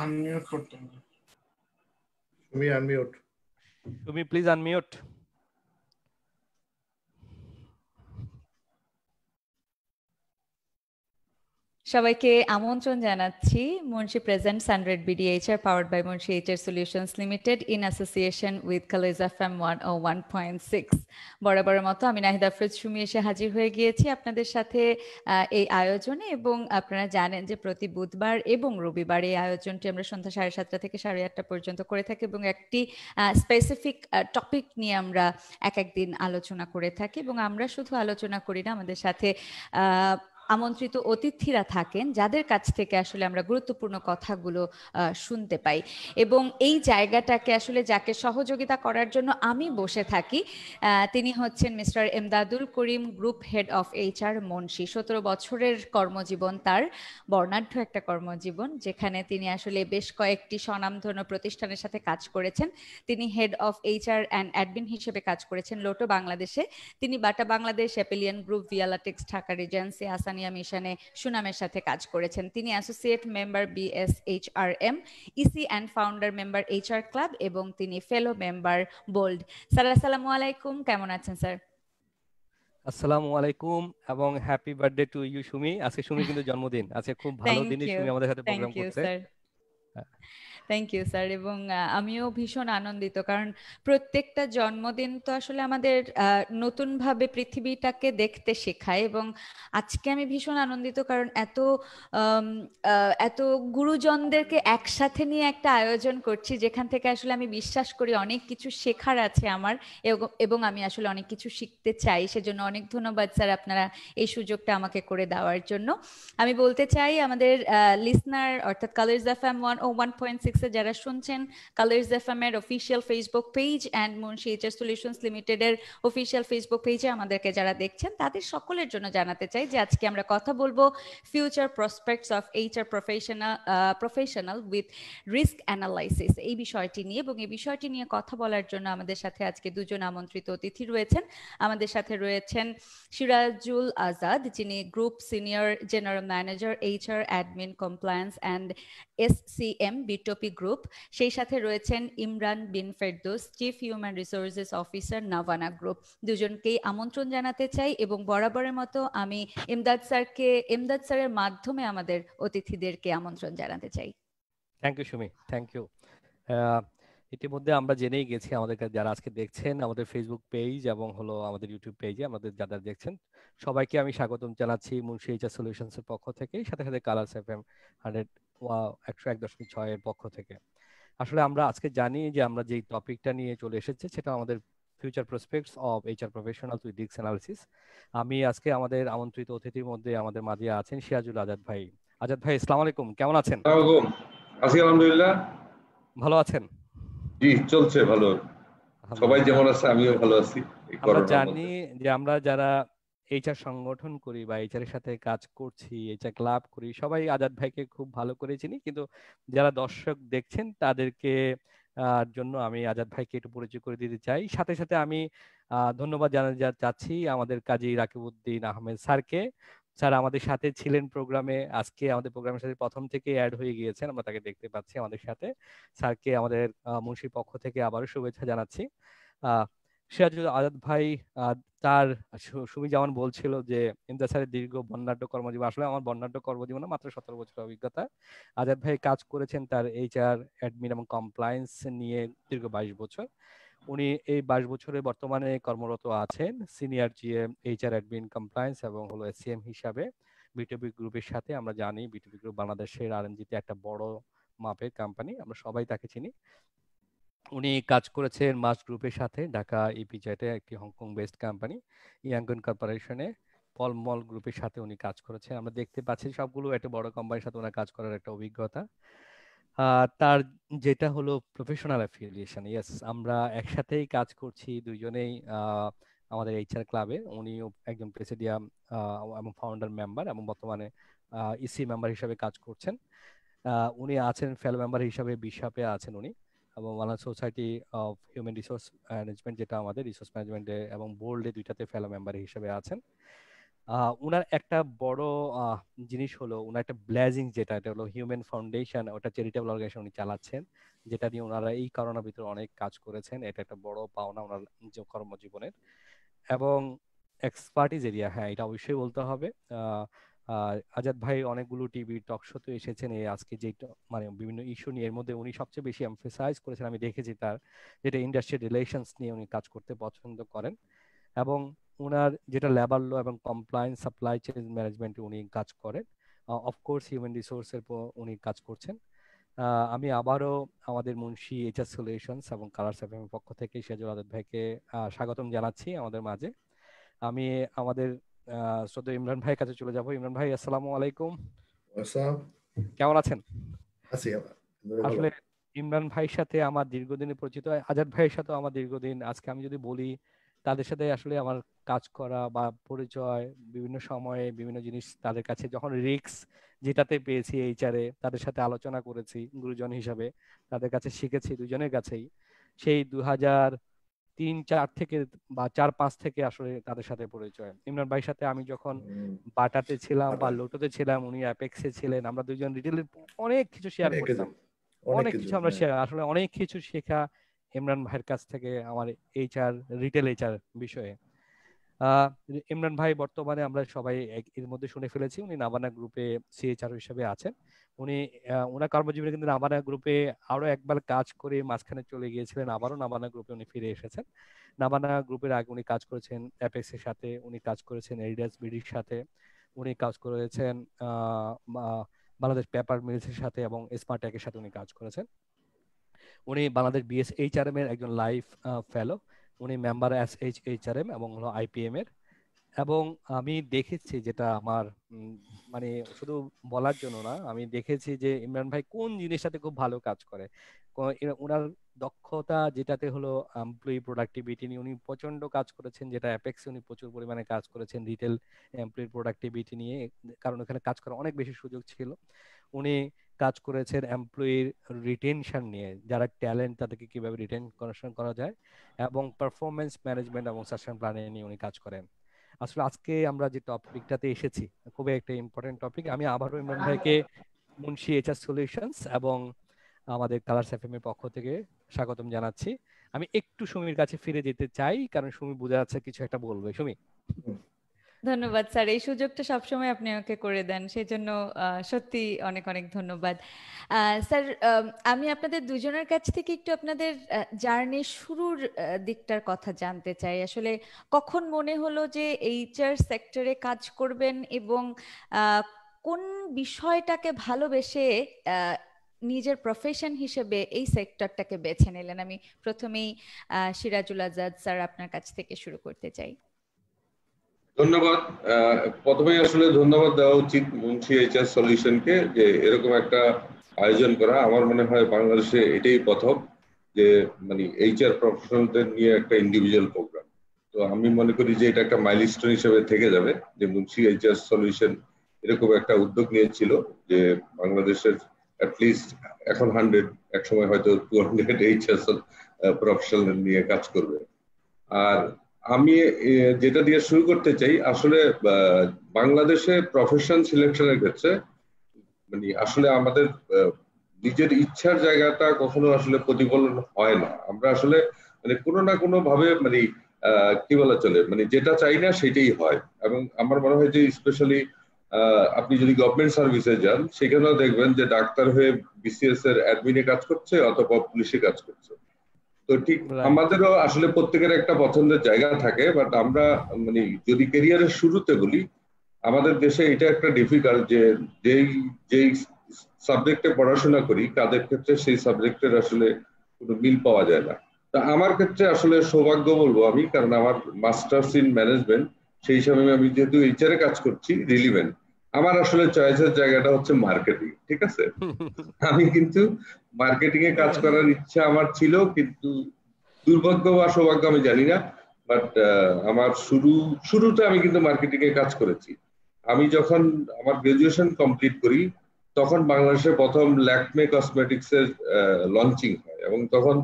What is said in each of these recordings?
Unmute করতে হবে। Sumi unmute. Sumi please unmute. সবাইকে আমন্ত্রণ জানাচ্ছি Munshi presents 100 BDHR powered by Munshi HR solutions limited in association with colours FM 101.6। বরাবরের মতো আমি নাহিদ আফরোজ সুমি এসে হাজির হয়ে গিয়েছি আপনাদের সাথে এই আয়োজনে, এবং আপনারা জানেন যে প্রতি বুধবার এবং রবিবার এই আয়োজনটি আমরা সন্ধ্যা 7:30 থেকে 8:30 পর্যন্ত করে থাকি, এবং একটি স্পেসিফিক টপিক নিয়ে আমরা এক একদিন আলোচনা করে থাকি। এবং আমরা শুধু আলোচনা করি না, আমাদের সাথে আমন্ত্রিত অতিথিরা থাকেন যাদের কাছ থেকে আসলে আমরা গুরুত্বপূর্ণ কথাগুলো শুনতে পাই। এবং এই জায়গাটাকে আসলে যাকে সহযোগিতা করার জন্য আমি বসে থাকি তিনি হচ্ছেন mister Emdadul Karim, group head of HR Munshi. 17 বছরের কর্মজীবন তার, বর্ণাঢ্য একটা কর্মজীবন, যেখানে তিনি আসলে বেশ কয়েকটি স্বনামধন্য প্রতিষ্ঠানের সাথে কাজ করেছেন। তিনি head of HR and admin হিসেবে কাজ করেছেন লোটো বাংলাদেশে। তিনি বাটা বাংলাদেশ, অ্যাপেলিয়ান গ্রুপ, ভিয়ালাটেক্স, ঢাকা রিজেন্সি, আসানিয়া মিশনে সুনামের সাথে কাজ করেছেন। তিনি associate member BSHRM, EC and founder member HR club, এবং তিনি ফেলো মেম্বার বোল্ড। স্যার আসসালামু আলাইকুম, কেমন আছেন স্যার? আসসালামু আলাইকুম এবং happy birthday to you Sumi. আজকে সুমির কিন্তু জন্মদিন। আজকে খুব ভালো দিনে সুমি আমাদের সাথে প্রোগ্রাম করছে। Thank you sir. এবং আমিও ভীষণ আনন্দিত, কারণ প্রত্যেকটা জন্মদিন তো আসলে আমাদের নতুনভাবে পৃথিবীটাকে দেখতে শেখায়। এবং আজকে আমি ভীষণ আনন্দিত কারণ এত গুরুজনদেরকে একসাথে নিয়ে একটা আয়োজন করছি, যেখান থেকে আসলে আমি বিশ্বাস করি অনেক কিছু শেখার আছে আমার, এবং আমি আসলে অনেক কিছু শিখতে চাই। সেজন্য অনেক ধন্যবাদ স্যার আপনারা এই সুযোগটা আমাকে করে দেওয়ার জন্য। আমি বলতে চাই আমাদের লিসনার অর্থাৎ কালার্স FM 101.6 এ যারা শুনছেন, কালার্স FM এর official Facebook page and Munshi HR solutions লিমিটেডের অফিসিয়াল ফেসবুক পেজে আমাদেরকে যারা দেখছেন, তাদের সকলের জন্য জানাতে চাই যে আজকে আমরা কথা বলবো future prospects of HR professional with risk analysis এই বিষয়টি নিয়ে। এবং এই বিষয়টি নিয়ে কথা বলার জন্য আমাদের সাথে আজকে দুজন আমন্ত্রিত অতিথি রয়েছেন। আমাদের সাথে রয়েছেন সিরাজুল আজাদ, যিনি group senior general manager HR admin compliance and SCM Bitopi group. সেই সাথে রয়েছেন Imran Bin Ferdous, chief human resources officer Navana group. দুজনকেই আমন্ত্রণ জানাতে চাই, এবং বরাবরের মতো আমি এমদাদ স্যারের মাধ্যমে আমাদের অতিথিদেরকে আমন্ত্রণ জানাতে চাই। Thank you Sumi, thank you. ইতিমধ্যে আমরা জেনেই গেছি, আমাদের যারা আজকে দেখছেন আমাদের ফেসবুক পেজ এবং হলো আমাদের ইউটিউব পেজে আমাদের যারা দেখছেন সবাইকে আমি স্বাগতম জানাচ্ছি মুন্সি HR সলিউশনস এর পক্ষ থেকে, সাথে সাথে কালার্স FM 101.6 এর পক্ষ থেকে। আসলে আমরা আজকে জানি যে আমরা যেই টপিকটা নিয়ে চলে এসেছি সেটা আমাদের future prospects of HR professionals with risk analysis. আমি আজকে আমাদের আমন্ত্রিত অতিথির মধ্যে আমাদের মাঝে আছেন সিরাজুল আজাদ ভাই। আজাদ ভাই আসসালামু আলাইকুম, কেমন আছেন? আছি আলহামদুলিল্লাহ। ভালো আছেন? জি চলছে ভালো, সবাই যেমন আছে আমিও ভালো আছি। আমরা জানি যে আমরা যারা HR সংগঠন করি বা HR এর সাথে কাজ করছি, HR ক্লাব করি, সবাই আজাদ ভাইকে খুব ভালো করে চিনি, কিন্তু যারা দর্শক দেখছেন তাদেরকে জন্য আমি আজাদ ভাইকে একটু পরিচয় করে দিতে চাই। সাথে সাথে আমি ধন্যবাদ জানাতে চাচ্ছি আমাদের কাজী রাকিবউদ্দিন আহমেদ স্যারকে। স্যার আমাদের সাথে ছিলেন প্রোগ্রামে, আজকে আমাদের প্রোগ্রামের সাথে প্রথম থেকে অ্যাড হয়ে গিয়েছেন, আমরা তাকে দেখতে পাচ্ছি আমাদের সাথে। স্যারকে আমাদের মুন্সির পক্ষ থেকে আবারও শুভেচ্ছা জানাচ্ছি। সিরাজুল আজাদ ভাই তার সুমি যেমন বলছিল যে ইমদাদ স্যারের দীর্ঘ বর্ণাঢ্য কর্মজীবন, আসলে আমার বর্ণাঢ্য কর্মজীবন মাত্র 17 বছরের অভিজ্ঞতা। আজাদ ভাই কাজ করেছেন তার HR অ্যাডমিন এবং কমপ্লায়েন্স নিয়ে দীর্ঘ 22 বছর। উনি এই 22 বছরে বর্তমানে কর্মরত আছেন senior GM HR admin compliance এবং হলো SCM হিসাবে বিটপি গ্রুপের সাথে। আমরা জানি বিটপি গ্রুপ বাংলাদেশের RMG তে একটা বড় মাপের কোম্পানি, আমরা সবাই তাকে চিনি। উনি কাজ করেছেন মাস গ্রুপের সাথে, ঢাকা ইপিজেটে একটি হংকং বেসড কোম্পানি, ইয়াংগন কর্পোরেশনে পলমল গ্রুপের সাথে উনি কাজ করেছেন। আমরা দেখতে পাচ্ছি সবগুলো একটা বড় কোম্পানির সাথে ওনার কাজ করার একটা অভিজ্ঞতা। তার যেটা হলো প্রফেশনাল অ্যাফিলিয়েশন, ইয়েস আমরা একসাথেই কাজ করছি দুইজনেই আমাদের HR ক্লাবে। উনিও একজন প্রেসিডিয়াম এবং ফাউন্ডার মেম্বার এবং বর্তমানে ইসি মেম্বার হিসেবে কাজ করছেন। উনি আছেন ফেলো মেম্বার হিসাবে বিশাপে আছেন উনি, এবং Bangladesh society of human resource management যেটা আমাদের রিসোর্স ম্যানেজমেন্টে এবং বোর্ডে দুইটাতে ফেলো মেম্বার হিসেবে আছেন। উনার একটা বড় জিনিস হলো উনার একটা ব্লেজিং, যেটা এটা হলো হিউম্যান ফাউন্ডেশন, ওটা চ্যারিটেবল অর্গানাইজেশন উনি চালাচ্ছেন, যেটা নিয়ে ওনারা এই করোনার ভিতরে অনেক কাজ করেছেন। এটা একটা বড় পাওনা ওনার কর্মজীবনের। এবং এক্সপার্টিজ এরিয়া, হ্যাঁ এটা অবশ্যই বলতে হবে। আজাদ ভাই অনেকগুলো টিভি টক শোতে এসেছেন এই আজকে যে মানে বিভিন্ন ইস্যু নিয়ে, এর মধ্যে উনি সবচেয়ে বেশি এমফেসাইজ করেছেন, আমি দেখেছি তার, যেটা ইন্ডাস্ট্রি রিলেশনস নিয়ে উনি কাজ করতে পছন্দ করেন। এবং উনার যেটা লেবার ল এবং কমপ্লায়েন্স সাপ্লাই চেইন ম্যানেজমেন্টে উনি কাজ করেন। অফকোর্স হিউম্যান রিসোর্সের উনি কাজ করছেন। আমি আবারও আমাদের মুন্সি এইচআর সলিউশনস এবং কালার্স এফএম এর পক্ষ থেকে সিরাজুল আজাদ ভাইকে স্বাগতম জানাচ্ছি আমাদের মাঝে। আমি আমাদের শ্রদ্ধেয় ইমরান ভাইয়ের কাছে চলে যাব। ইমরান ভাই, আসসালামু আলাইকুম, আসসালাম। কেমন আছেন? আছি ভালো। আসলে ইমরান ভাইয়ের সাথে আমার দীর্ঘদিনের পরিচিত, আজাদ ভাইয়ের সাথে আমার দীর্ঘদিন। আজকে আমি যদি বলি তাদের সাথে আসলে আমার কাজ করা বা পরিচয়, বিভিন্ন সময়ে বিভিন্ন জিনিস তাদের কাছে যখন রিস্ক যেটাতে পেয়েছি এইচআরে, তাদের সাথে আলোচনা করেছি গুরুজন হিসাবে, তাদের কাছে শিখেছি দুজনের কাছেই। সেই 2003-4 থেকে বা 4-5 থেকে আসলে তাদের সাথে পরিচয়। ইমরান ভাইয়ের সাথে আমি যখন বাটাতে ছিলাম বা লোটোতে ছিলাম, উনি অ্যাপেক্সে ছিলেন, আমরা দুজন রিটেলের অনেক কিছু শেয়ার করতাম, অনেক কিছু আমরা আসলে অনেক কিছু শেখা ইমরান ভাইয়ের কাছ থেকে আমার এইচআর, রিটেল এইচআর বিষয়ে। ইমরান ভাই বর্তমানে আমরা সবাই এর মধ্যে শুনে ফেলেছি উনি নাবানা গ্রুপে সিএইচআর হিসেবে আছেন। উনি ওনার কর্মজীবনে কিন্তু নাবানা গ্রুপে আরো একবার কাজ করে মাঝখানে চলে গিয়েছিলেন, আবারও নাবানা গ্রুপে উনি ফিরে এসেছেন। নাবানা গ্রুপের আগে উনি কাজ করেছেন অ্যাপেক্স এর সাথে, উনি কাজ করেছেন এডিডাস বিডির সাথে, উনি কাজ করেছেন বাংলাদেশ পেপার মিলস এর সাথে এবং স্মার্ট ট্যাকের সাথে উনি কাজ করেছেন। উনি বাংলাদেশ বিএসএইচআরএম এর একজন লাইফ ফেলো, উনি মেম্বার এসএইচআরএম এবং হলো আইপিএম এর। এবং আমি দেখেছি, যেটা আমার মানে শুধু বলার জন্য না, আমি দেখেছি যে ইমরান ভাই কোন জিনিসটাতে খুব ভালো কাজ করে। ওনার দক্ষতা যেটাতে হলো এমপ্লয়ি প্রোডাক্টিভিটি নিয়ে উনি প্রচন্ড কাজ করেছেন, যেটা অ্যাপেক্সে উনি প্রচুর পরিমাণে কাজ করেছেন রিটেল এমপ্লয়ি প্রোডাক্টিভিটি নিয়ে, কারণ ওখানে কাজ করার অনেক বেশি সুযোগ ছিল। উনি কাজ করেছেন এমপ্লয়ির রিটেনশন নিয়ে, যারা ট্যালেন্ট তাদেরকে কিভাবে রিটেনশন করা যায়, এবং পারফরমেন্স ম্যানেজমেন্ট এবং সাকসেশন প্ল্যানিং নিয়ে উনি কাজ করেন। আসলে আজকে আমরা যে টপিকটাতে এসেছি খুবই একটা ইম্পর্টেন্ট টপিক। আমি আবারও ইমরান ভাইকে মুন্সি এইচআর সলিউশনস এবং আমাদের কালার্স এফএম এর পক্ষ থেকে স্বাগতম জানাচ্ছি। আমি একটু সুমির কাছে ফিরে যেতে চাই, কারণ সুমি বোঝা যাচ্ছে কিছু একটা বলবে। সুমি। ধন্যবাদ স্যার, এই সুযোগটা সবসময় আপনি আমাকে করে দেন, সেই জন্য সত্যি অনেক অনেক ধন্যবাদ স্যার। আমি আপনাদের দুজনের কাছ থেকে একটু আপনাদের জার্নি শুরুর দিকটার কথা জানতে চাই। আসলে কখন মনে হলো যে এইচআর সেক্টরে কাজ করবেন, এবং কোন বিষয়টাকে ভালোবেসে নিজের প্রফেশন হিসেবে এই সেক্টরটাকে বেছে নিলেন? আমি প্রথমেই সিরাজুল আজাদ স্যার আপনার কাছ থেকে শুরু করতে চাই। ধন্যবাদ। প্রথমে আসলে ধন্যবাদ দেওয়া উচিত মুন্সি এইচআর সলিউশনকে, যে এরকম একটা আয়োজন করা। আমার মনে হয় বাংলাদেশে এটাই প্রথম যে মানে এইচআর প্রফেশনালদের নিয়ে একটা ইন্ডিভিজুয়াল প্রোগ্রাম। তো আমি মনে করি যে এটা একটা মাইলস্টোন হিসেবে থেকে যাবে, যে মুন্সি এইচআর সলিউশন এরকম একটা উদ্যোগ নিয়েছিল যে বাংলাদেশের অ্যাটলিস্ট এখন 100, এক সময় হয়তো 200 এইচআর প্রফেশনাল নিয়ে কাজ করবে। আর আমি যেটা দিয়ে শুরু করতে চাই, আসলে বাংলাদেশে প্রফেশন সিলেকশনের ক্ষেত্রে মানে আসলে আমাদের নিজের ইচ্ছার জায়গাটা কখনো আসলে প্রতিফলন হয় না। আমরা আসলে মানে কোনো না কোনো ভাবে মানে কি বলা চলে, মানে যেটা চাই না সেটাই হয়। এবং আমার মনে হয় যে স্পেশালি আপনি যদি গভর্নমেন্ট সার্ভিসে যান, সেখানেও দেখবেন যে ডাক্তার হয়ে বিসিএস এর অ্যাডমিনে কাজ করছে অথবা পুলিশে কাজ করছে। তো ঠিক আমাদেরও আসলে প্রত্যেকের একটা পছন্দের জায়গা থাকে, বাট আমরা মানে যদি ক্যারিয়ারের শুরুতে বলি, আমাদের দেশে এটা একটা ডিফিকাল্ট যে যেই সাবজেক্টে পড়াশোনা করি তাদের ক্ষেত্রে সেই সাবজেক্টের আসলে কোনো মিল পাওয়া যায় না। তা আমার ক্ষেত্রে আসলে সৌভাগ্য বলবো আমি, কারণ আমার মাস্টার্স ইন ম্যানেজমেন্ট, সেই হিসাবে আমি যেহেতু এইচআর এ কাজ করছি রিলিভেন্ট, আমার আসলে চয়েসের জায়গাটা হচ্ছে মার্কেটিং। ঠিক আছে, আমি কিন্তু মার্কেটিং এ কাজ করার ইচ্ছা আমার ছিল, কিন্তু দুর্ভাগ্য বা সৌভাগ্য আমি জানি না, বাট আমার শুরুতে আমি কিন্তু মার্কেটিং এ কাজ করেছি। আমি যখন আমার গ্রাজুয়েশন কমপ্লিট করি, তখন বাংলাদেশে প্রথম ল্যাকমে কসমেটিক্স এর লঞ্চিং হয়, এবং তখন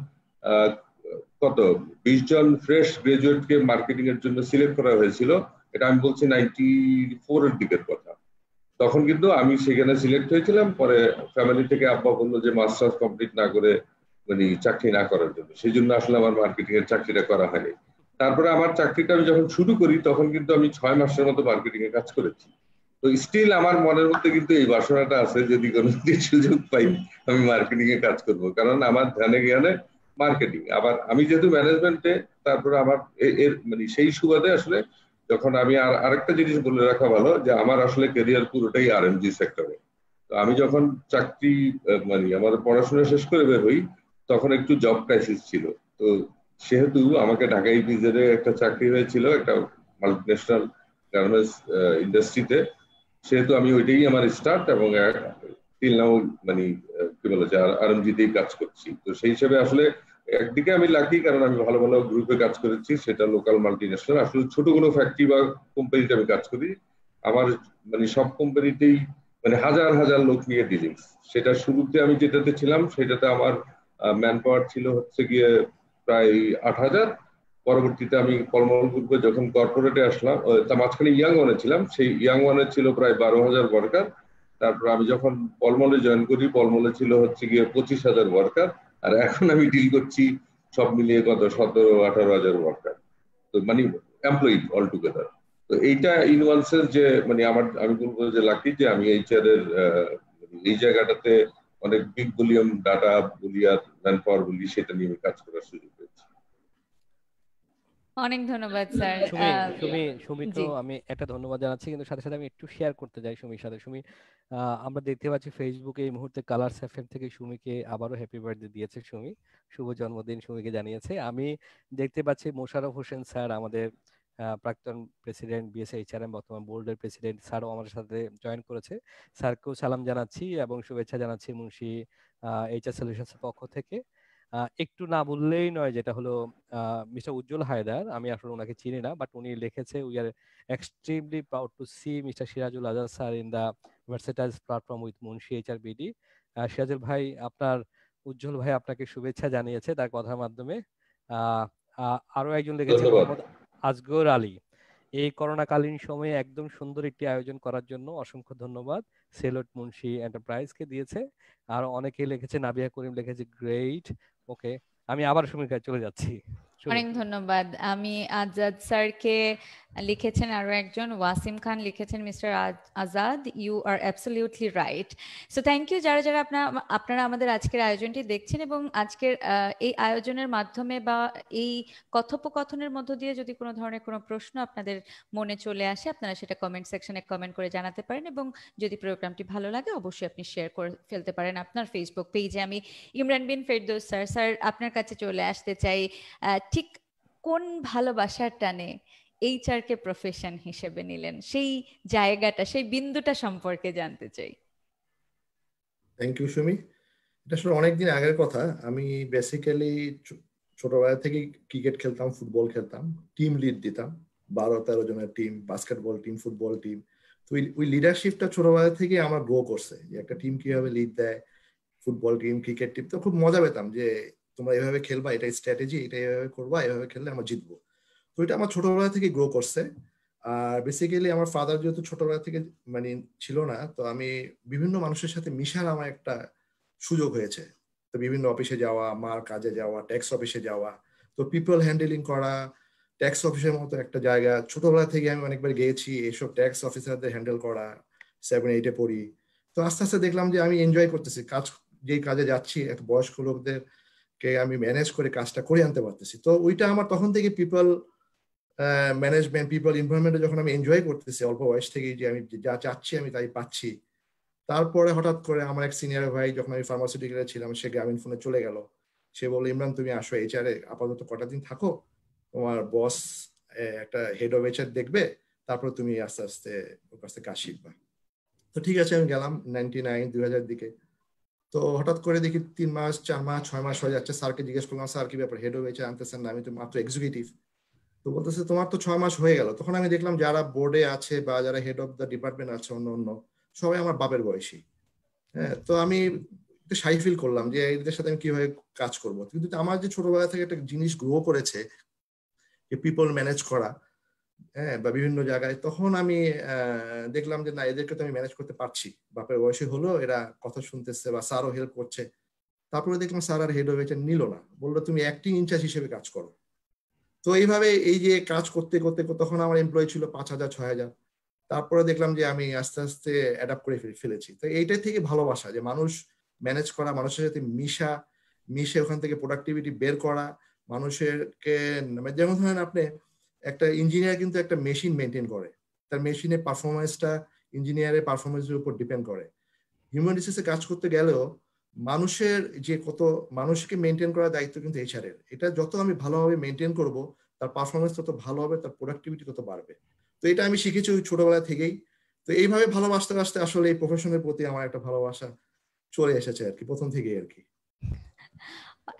কত 20 জন ফ্রেশ গ্রাজুয়েটকে মার্কেটিং এর জন্য সিলেক্ট করা হয়েছিল এটা আমি বলছি 94 এর দিকের কথা। তখন কিন্তু আমি সেখানে সিলেক্ট হয়েছিলাম, পরে ফ্যামিলি থেকে আব্বা বললো যে মাস্টার্স কমপ্লিট না করে মানে চাকরি না করার জন্য, সেই জন্য আসলে আমার মার্কেটিং এর চাকরিটা করা হয়নি। তারপরে আমার চাকরিটা আমি যখন শুরু করি তখন কিন্তু আমি 6 মাসের মতো মার্কেটিং এ কাজ করেছি। তো স্টিল আমার মনের মধ্যে কিন্তু এই বাসনাটা আছে, যদি কোনোদিন সুযোগ পাই আমি মার্কেটিং এ কাজ করব, কারণ আমার ধ্যানে জ্ঞানে মার্কেটিং। আবার আমি যেহেতু ম্যানেজমেন্টে, তারপরে আমার এর মানে সেই সুবাদে আসলে যখন আমি আরেকটা জিনিস বলে রাখা ভালো যে আমার আসলে ক্যারিয়ার পুরোটাই আরএমজি সেক্টরে। তো আমি যখন চাকরি মানে আমার পড়াশোনা শেষ করে বের হই তখন একটু জব ক্রাইসিস ছিল। তো সেহেতু আমাকে ঢাকা ইপিজেডে একটা চাকরি হয়েছিল একটা মাল্টিন্যাশনাল গার্মেন্টস ইন্ডাস্ট্রিতে, সেহেতু আমি ওইটাই আমার স্টার্ট, এবং টিল নাও মানে কি বলে যে আরএমজিতেই কাজ করছি। তো সেই হিসেবে আসলে একদিকে আমি লাকি, কারণ আমি ভালো ভালো গ্রুপে কাজ করেছি, সেটা লোকাল মাল্টিন্যাশনাল। আসলে ছোট কোনো ফ্যাক্টরি বা কোম্পানিতে আমি কাজ করি, আমার মানে সব কোম্পানিতেই মানে হাজার হাজার লোক নিয়ে ডিলিংস। সেটা শুরুতে আমি যেটাতে ছিলাম সেটাতে আমার ম্যান পাওয়ার ছিল হচ্ছে গিয়ে প্রায় 8,000। পরবর্তীতে আমি পলমল গ্রুপে যখন কর্পোরেটে আসলাম, তার মাঝখানে ইয়াং ওয়ানে ছিলাম, সেই ইয়াং ওয়ানে ছিল প্রায় 12,000 ওয়ার্কার। তারপর আমি যখন পলমলে জয়েন করি পলমলে ছিল হচ্ছে গিয়ে 25,000 ওয়ার্কার। আর এখন আমি ডিল করছি সব মিলিয়ে কত 17-18,000 ওয়ার্কার, তো মানে এমপ্লয়ি অল টুগেদার। তো এইটা ইনভান্সেস যে মানে আমি বলবো যে লাকি যে আমি এইচআর এর এই জায়গাটাতে অনেক বিগ ভলিউম ডাটা বলি আর ম্যান পাওয়ার বলি, সেটা নিয়ে আমি কাজ করার সুযোগ পেয়েছি। অনেক ধন্যবাদ স্যার। সুমিকেও আমি একটা ধন্যবাদ জানাচ্ছি, কিন্তু সাথে সাথে আমি একটু শেয়ার করতে চাই সুমির সাথে। সুমি, আমরা দেখতে পাচ্ছি ফেসবুকে এই মুহূর্তে কালার্স এফএম থেকে সুমিকে আবারও হ্যাপি বার্থডে দিয়েছে সুমি, শুভ জন্মদিন সুমিকে জানিয়েছে। আমি দেখতে পাচ্ছি মোশাররফ হোসেন স্যার, আমাদের প্রাক্তন প্রেসিডেন্ট বিএসএইচআরএম, বর্তমান বোর্ডের প্রেসিডেন্ট, স্যারও আমাদের সাথে জয়েন করেছে। স্যারকেও সালাম জানাচ্ছি এবং শুভেচ্ছা জানাচ্ছি মুন্সি এইচআর সলিউশনসের পক্ষ থেকে। একটু না বললেই নয়, যেটা হলো মিস্টার উজ্জ্বল হায়দার, আমি আসলে ওনাকে চিনি না, বাট উনি লিখেছে, we are extremely proud to see mister Sirajul Azad sir in the versatile platform with Munshi HR BD. Sirajul ভাই আপনার, উজ্জ্বল ভাই আপনাকে শুভেচ্ছা জানিয়েছে তার কথার মাধ্যমে। আরো একজন লিখেছে মোহাম্মদ আজগর আলী, এই করোনাকালীন সময়ে একদম সুন্দর একটি আয়োজন করার জন্য অসংখ্য ধন্যবাদ, সেলুট মুন্সি এন্টারপ্রাইজকে দিয়েছে। আর অনেকে লিখেছে, নাবিয়া করিম লিখেছে গ্রেট। ওকে, আমি আবার সুমির চলে যাচ্ছি। অনেক ধন্যবাদ। আমি আজাদ স্যারকে লিখেছেন, আরো একজন ওয়াসিম খান লিখেছেন, mister Azad you are absolutely right. So thank you যারা যারা আপনারা আমাদের আজকের আয়োজনটি দেখছেন, এবং আজকের এই আয়োজনের মাধ্যমে বা এই কথোপকথনের মধ্য দিয়ে যদি কোনো ধরনের কোনো প্রশ্ন আপনাদের মনে চলে আসে, আপনারা সেটা কমেন্ট সেকশনে কমেন্ট করে জানাতে পারেন, এবং যদি প্রোগ্রামটি ভালো লাগে অবশ্যই আপনি শেয়ার করে ফেলতে পারেন আপনার ফেসবুক পেজে। আমি ইমরান বিন ফেরদৌস স্যার আপনার কাছে চলে আসতে চাই। ঠিক কোন ভালোবাসার টানে এইচআর কে প্রফেশন হিসেবে নিলেন, সেই জায়গাটা, সেই বিন্দুটা সম্পর্কে জানতে চাই। Thank you Sumi. এটা আসলে অনেকদিন আগের কথা। আমি বেসিক্যালি ছোটবেলা থেকে ক্রিকেট খেলতাম, ফুটবল খেলতাম, টিম লিড দিতাম, 12-13 জনের team, basketball team, football team. তো ওই লিডারশিপটা ছোটবেলা থেকে আমার গ্রো করছে, যে একটা টিম কিভাবে লিড দেয়, ফুটবল টিম, ক্রিকেট টিম। তো খুব মজা পেতাম যে তোমরা এভাবে খেলবা, এটাই স্ট্র্যাটেজি, এটা এভাবে করবা, এভাবে খেললে আমরা জিতবো। তো এটা আমার ছোটবেলা থেকে গ্রো করছে। আর বেসিক্যালি আমার ফাদার যেহেতু ছোটবেলা থেকে মানে ছিল না, তো আমি বিভিন্ন মানুষের সাথে মিশার আমার একটা সুযোগ হয়েছে। তো বিভিন্ন অফিসে যাওয়া, মার কাজে যাওয়া, ট্যাক্স অফিসে যাওয়া, তো পিপল হ্যান্ডেলিং করা, ট্যাক্স অফিসের মতো একটা জায়গা ছোটবেলা থেকে আমি অনেকবার গিয়েছি, এসব ট্যাক্স অফিসারদের হ্যান্ডেল করা, 7-8-এ পড়ি। তো আস্তে আস্তে দেখলাম যে আমি এনজয় করতেছি কাজ, যেই কাজে যাচ্ছি একটা বয়স্ক লোকদেরকে আমি ম্যানেজ করে কাজটা করে আনতে পারতেছি। তো ওইটা আমার তখন থেকে পিপল ম্যানেজমেন্ট, পিপল ইনভারনমেন্টে যখন আমি এনজয় করতেছি অল্প বয়স থেকেই, যে আমি যা চাচ্ছি আমি তাই পাচ্ছি। তারপরে হঠাৎ করে আমার এক সিনিয়র ভাই, যখন আমি ফার্মাসিউটিক্যালে ছিলাম, সে গ্রামীণ ফোনে চলে গেল। সে বলল, ইমরান তুমি আসো এইচআর এ আপাতত কটা দিন থাকো, তোমার বস একটা হেড অফ এইচআর দেখবে, তারপর তুমি আস্তে আস্তে ওর কাছ থেকে কাজ শিখবা। তো ঠিক আছে, আমি গেলাম 2000 দিকে। তো হঠাৎ করে দেখি 3 মাস, 4 মাস, 6 মাস হয়ে যাচ্ছে। স্যারকে জিজ্ঞেস করলাম, স্যার কি ব্যাপার, হেড অফ এইচআর আনতেছেন না, আমি তো মাত্র এক্সিকিউটিভ। তো বলতেছে তোমার তো 6 মাস হয়ে গেল। তখন আমি দেখলাম যারা বোর্ডে আছে বা যারা হেড অফ দ্য ডিপার্টমেন্ট আছে অন্য অন্য, সবাই আমার বাপের বয়সী। হ্যাঁ, তো আমি একটু শাই ফিল করলাম যে এদের সাথে আমি কিভাবে কাজ করবো। কিন্তু আমার যে ছোটবেলা থেকে একটা জিনিস গ্রো করেছে, যে পিপল ম্যানেজ করা, হ্যাঁ, বা বিভিন্ন জায়গায়, তখন আমি দেখলাম যে না, এদেরকে তো আমি ম্যানেজ করতে পারছি, বাপের বয়সে হলো, এরা কথা শুনতেছে বা স্যারও হেল্প করছে। তারপরে দেখলাম স্যার আর হেড অফ এইচআর নিল না, বললো তুমি অ্যাক্টিং ইনচার্জ হিসেবে কাজ করো। তো এইভাবে এই যে কাজ করতে করতে তখন আমার এমপ্লয়ি ছিল 5,000 6,000। তারপরে দেখলাম যে আমি আস্তে আস্তে অ্যাডাপ্ট করে ফেলেছি। তো এইটাই থেকে ভালোবাসা, যে মানুষ ম্যানেজ করা, মানুষের সাথে মিশে ওখান থেকে প্রোডাক্টিভিটি বের করা, মানুষেরকে, যেমন ধরেন আপনি একটা ইঞ্জিনিয়ার কিন্তু একটা মেশিন মেনটেন করে, তার মেশিনের পারফরমেন্সটা ইঞ্জিনিয়ারের পারফরমেন্সের উপর ডিপেন্ড করে। হিউম্যান রিসোর্সে কাজ করতে গেলেও মানুষের যে কত মানুষকে মেনটেন করার দায়িত্ব কিন্তু এইচআর এর। এটা যত আমি ভালোভাবে মেনটেন করব, তার পারফরমেন্স তত ভালো হবে, তার প্রোডাক্টিভিটি তত বাড়বে। তো এটা আমি শিখেছি ওই ছোটবেলা থেকেই। তো এইভাবে ভালোবাসতে বাসতে আসলে এই প্রফেশনের প্রতি আমার একটা ভালোবাসা চলে এসেছে আর কি, প্রথম থেকেই আর কি।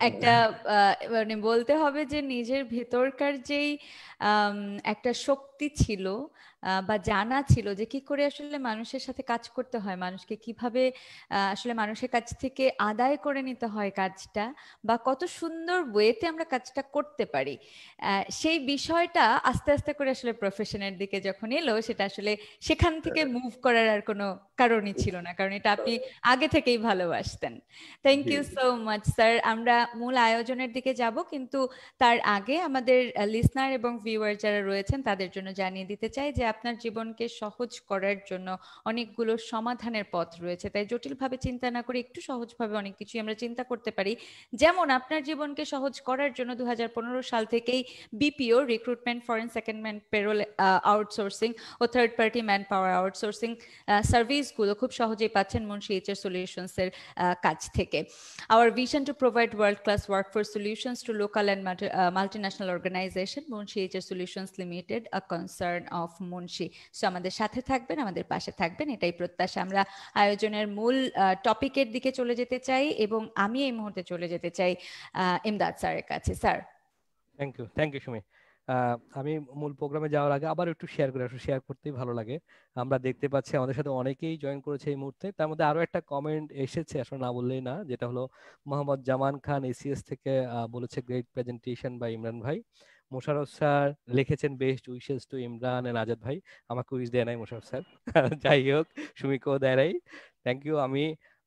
একটা মানে বলতে হবে যে নিজের ভেতরকার যেই একটা শক্তি ছিল বা জানা ছিল যে কি করে আসলে মানুষের সাথে কাজ করতে হয়, মানুষকে কিভাবে আসলে মানুষের কাছ থেকে আদায় করে নিতে হয় কাজটা, বা কত সুন্দর ওয়েতে আমরা কাজটা করতে পারি, সেই বিষয়টা আস্তে আস্তে করে আসলে প্রফেশনের দিকে যখন এলো, সেটা আসলে সেখান থেকে মুভ করার আর কোনো কারণই ছিল না, কারণ এটা আপনি আগে থেকেই ভালোবাসতেন। Thank you so much sir. আমরা মূল আয়োজনের দিকে যাব, কিন্তু তার আগে আমাদের লিসনার এবং ভিউয়ার যারা রয়েছেন তাদের জন্য জানিয়ে দিতে চাই যে আপনার জীবনকে সহজ করার জন্য অনেকগুলো সমাধানের পথ রয়েছে, তাই জটিলভাবে চিন্তা না করে একটু সহজভাবে অনেক কিছুই আমরা চিন্তা করতে পারি। যেমন আপনার জীবনকে সহজ করার জন্য 2015 সাল থেকেই BPO, recruitment, foreign secondment, payroll outsourcing ও third party man power outsourcing সার্ভিসগুলো খুব সহজেই পাচ্ছেন মুনশি এইচআর সলিউশনস এর কাছ থেকে। Our vision to provide world-class workforce solutions to local and multinational organization, Munshi HR Solutions Limited, a concern of Munshi. So আমাদের সাথে থাকবেন, আমাদের পাশে থাকবেন, এটাই প্রত্যাশা। আমরা আয়োজনের মূল টপিকের দিকে চলে যেতে চাই এবং আমি এই মুহূর্তে চলে যেতে চাই ইমদাদ স্যারের কাছে। স্যার। Thank you Sumi. আমি মূল প্রোগ্রামে যাওয়ার আগে আবার একটু শেয়ার করতেই ভালো লাগে। আমরা দেখতে পাচ্ছি আমাদের সাথে অনেকেই জয়েন করেছে এই মুহূর্তে। তার মধ্যে আরো একটা কমেন্ট এসেছে, আসলে না বললেই না, যেটা হলো মোহাম্মদ জামান খান এসিএস থেকে বলেছে গ্রেট প্রেজেন্টেশন বাই ইমরান ভাই। মোশাররফ স্যার লিখেছেন best wishes to Imran and Azad ভাই। আমাকে উইশ দেয় নাই মোশাররফ স্যার, যাই হোক সুমিকেও দেয় নাই। Thank you. আমি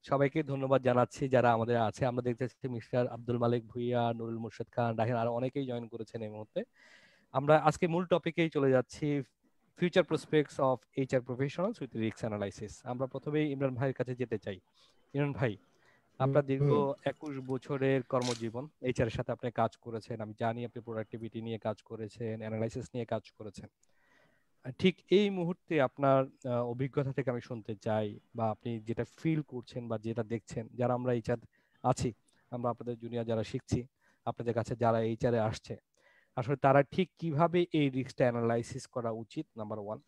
সবাইকে ধন্যবাদ জানাচ্ছি যারা আমাদের আছে। আমরা দেখতে পাচ্ছি মিস্টার আব্দুল মালিক ভুইয়া, নুরুল মুর্শেদ খান, রাহিন, আরো অনেকেই জয়েন করেছেন এই মুহূর্তে। আমরা আজকে মূল টপিকেই চলে যাচ্ছি, future prospects of HR professionals with risk analysis. আমরা প্রথমেই ইমরান ভাইয়ের কাছে যেতে চাই। ইমরান ভাই, আপনার দীর্ঘ 21 বছরের কর্মজীবন, এইচআর এর সাথে আপনি কাজ করেছেন, আমি জানি আপনি প্রোডাক্টিভিটি নিয়ে কাজ করেছেন, অ্যানালাইসিস নিয়ে কাজ করেছেন। ঠিক এই মুহূর্তে আপনার অভিজ্ঞতা থেকে আমি শুনতে চাই, বা আপনি যেটা ফিল করছেন বা যেটা দেখছেন, যারা আমরা এইচআর আছি, আমরা আপনাদের জুনিয়র যারা শিখছি, আপনাদের কাছে যারা এইচআর এ আসছে, আসলে তারা ঠিক কিভাবে এই রিস্কটা অ্যানালাইসিস করা উচিত, নাম্বার 1।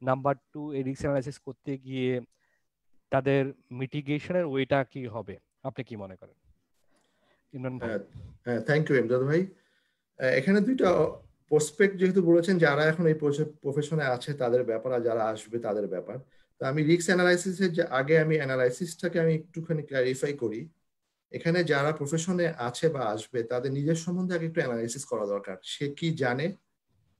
নাম্বার 2, এই রিস্ক অ্যানালাইসিস করতে গিয়ে তাদের মিটিগেশনের ওয়েটা কি হবে, আপনি কি মনে করেন ইমরান ভাই? হ্যাঁ, থ্যাংক ইউ ইমদাদ ভাই। এখানে দুইটা প্রসপেক্ট যেহেতু বলেছেন, যারা এখন এই প্রফেশনে আছে তাদের ব্যাপার, আর যারা আসবে তাদের ব্যাপার। তো আমি রিস্ক অ্যানালাইসিসের আগে আমি অ্যানালাইসিসটাকে আমি একটুখানি ক্ল্যারিফাই করি। এখানে যারা প্রফেশনে আছে বা আসবে তাদের নিজের সম্বন্ধে আগে একটু অ্যানালাইসিস করা দরকার, সে কি জানে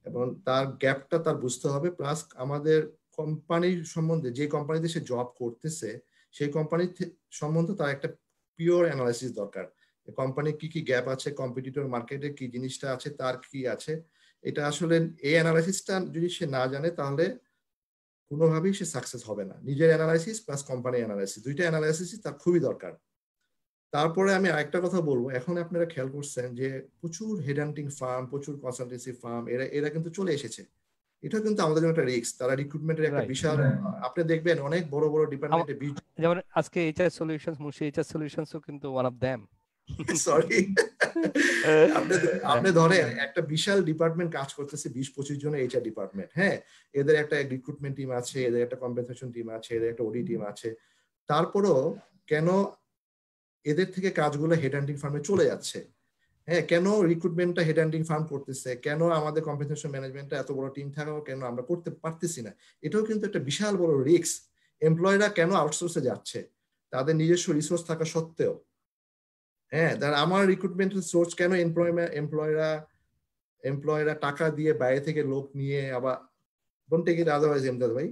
এবং তার গ্যাপটা তার বুঝতে হবে। প্লাস আমাদের কোম্পানির সম্বন্ধে, যে কোম্পানিতে সে জব করতেছে সেই কোম্পানির সম্বন্ধে তার একটা পিওর অ্যানালাইসিস দরকার। কোম্পানির কি কি গ্যাপ আছে, কম্পিটিটর মার্কেটে কি জিনিসটা আছে, তার কি আছে, এটা আসলে এই অ্যানালাইসিসটা যদি সে না জানে তাহলে কোনোভাবেই সে সাকসেস হবে না। নিজের অ্যানালাইসিস প্লাস কোম্পানি অ্যানালাইসিস, দুইটা অ্যানালাইসিস তার খুবই দরকার। তারপরে আমি আরেকটা কথা বলবো, এখন আপনারা খেয়াল করছেন যে প্রচুর হেডহান্টিং ফার্ম, প্রচুর কনসালটেন্সি ফার্ম এরা কিন্তু চলে এসেছে। এটা কিন্তু আমাদের জন্য একটা রিস্ক। তারা রিক্রুটমেন্টের একটা বিশাল, আপনি দেখবেন অনেক বড় বড় ডিপার্টমেন্টে, যেমন আজকে এইচআর সলিউশনস, মুশি এইচআর সলিউশনসও কিন্তু ওয়ান অফ দেম। সরি, আপনি ধরেন একটা বিশাল ডিপার্টমেন্ট কাজ করতেছে, 20-25 জনের এইচআর ডিপার্টমেন্ট। হ্যাঁ, এদের একটা রিক্রুটমেন্ট টিম আছে, এদের একটা কম্পেনসেশন টিম আছে, এদের একটা ওডি টিম আছে। তারপরও কেন এদের থেকে কাজগুলো হেডহান্টিং ফার্মে চলে যাচ্ছে? হ্যাঁ, কেন রিক্রুটমেন্টটা হেডহান্টিং ফার্ম করতেছে? কেন আমাদের কম্পেনসেশন ম্যানেজমেন্টটা এত বড় টিম থাকাও কেন আমরা করতে পারতেছি না? এটাও কিন্তু একটা বিশাল বড় রিস্ক। এমপ্লয়িরা কেন আউটসোর্সে যাচ্ছে তাদের নিজস্ব রিসোর্স থাকা সত্ত্বেও? হ্যাঁ, আমার রিক্রুটমেন্টের সোর্স কেন এমপ্লয়িরা এমপ্লয়াররা টাকা দিয়ে বাইরে থেকে লোক নিয়ে আবার don't take it otherwise Emdad ভাই,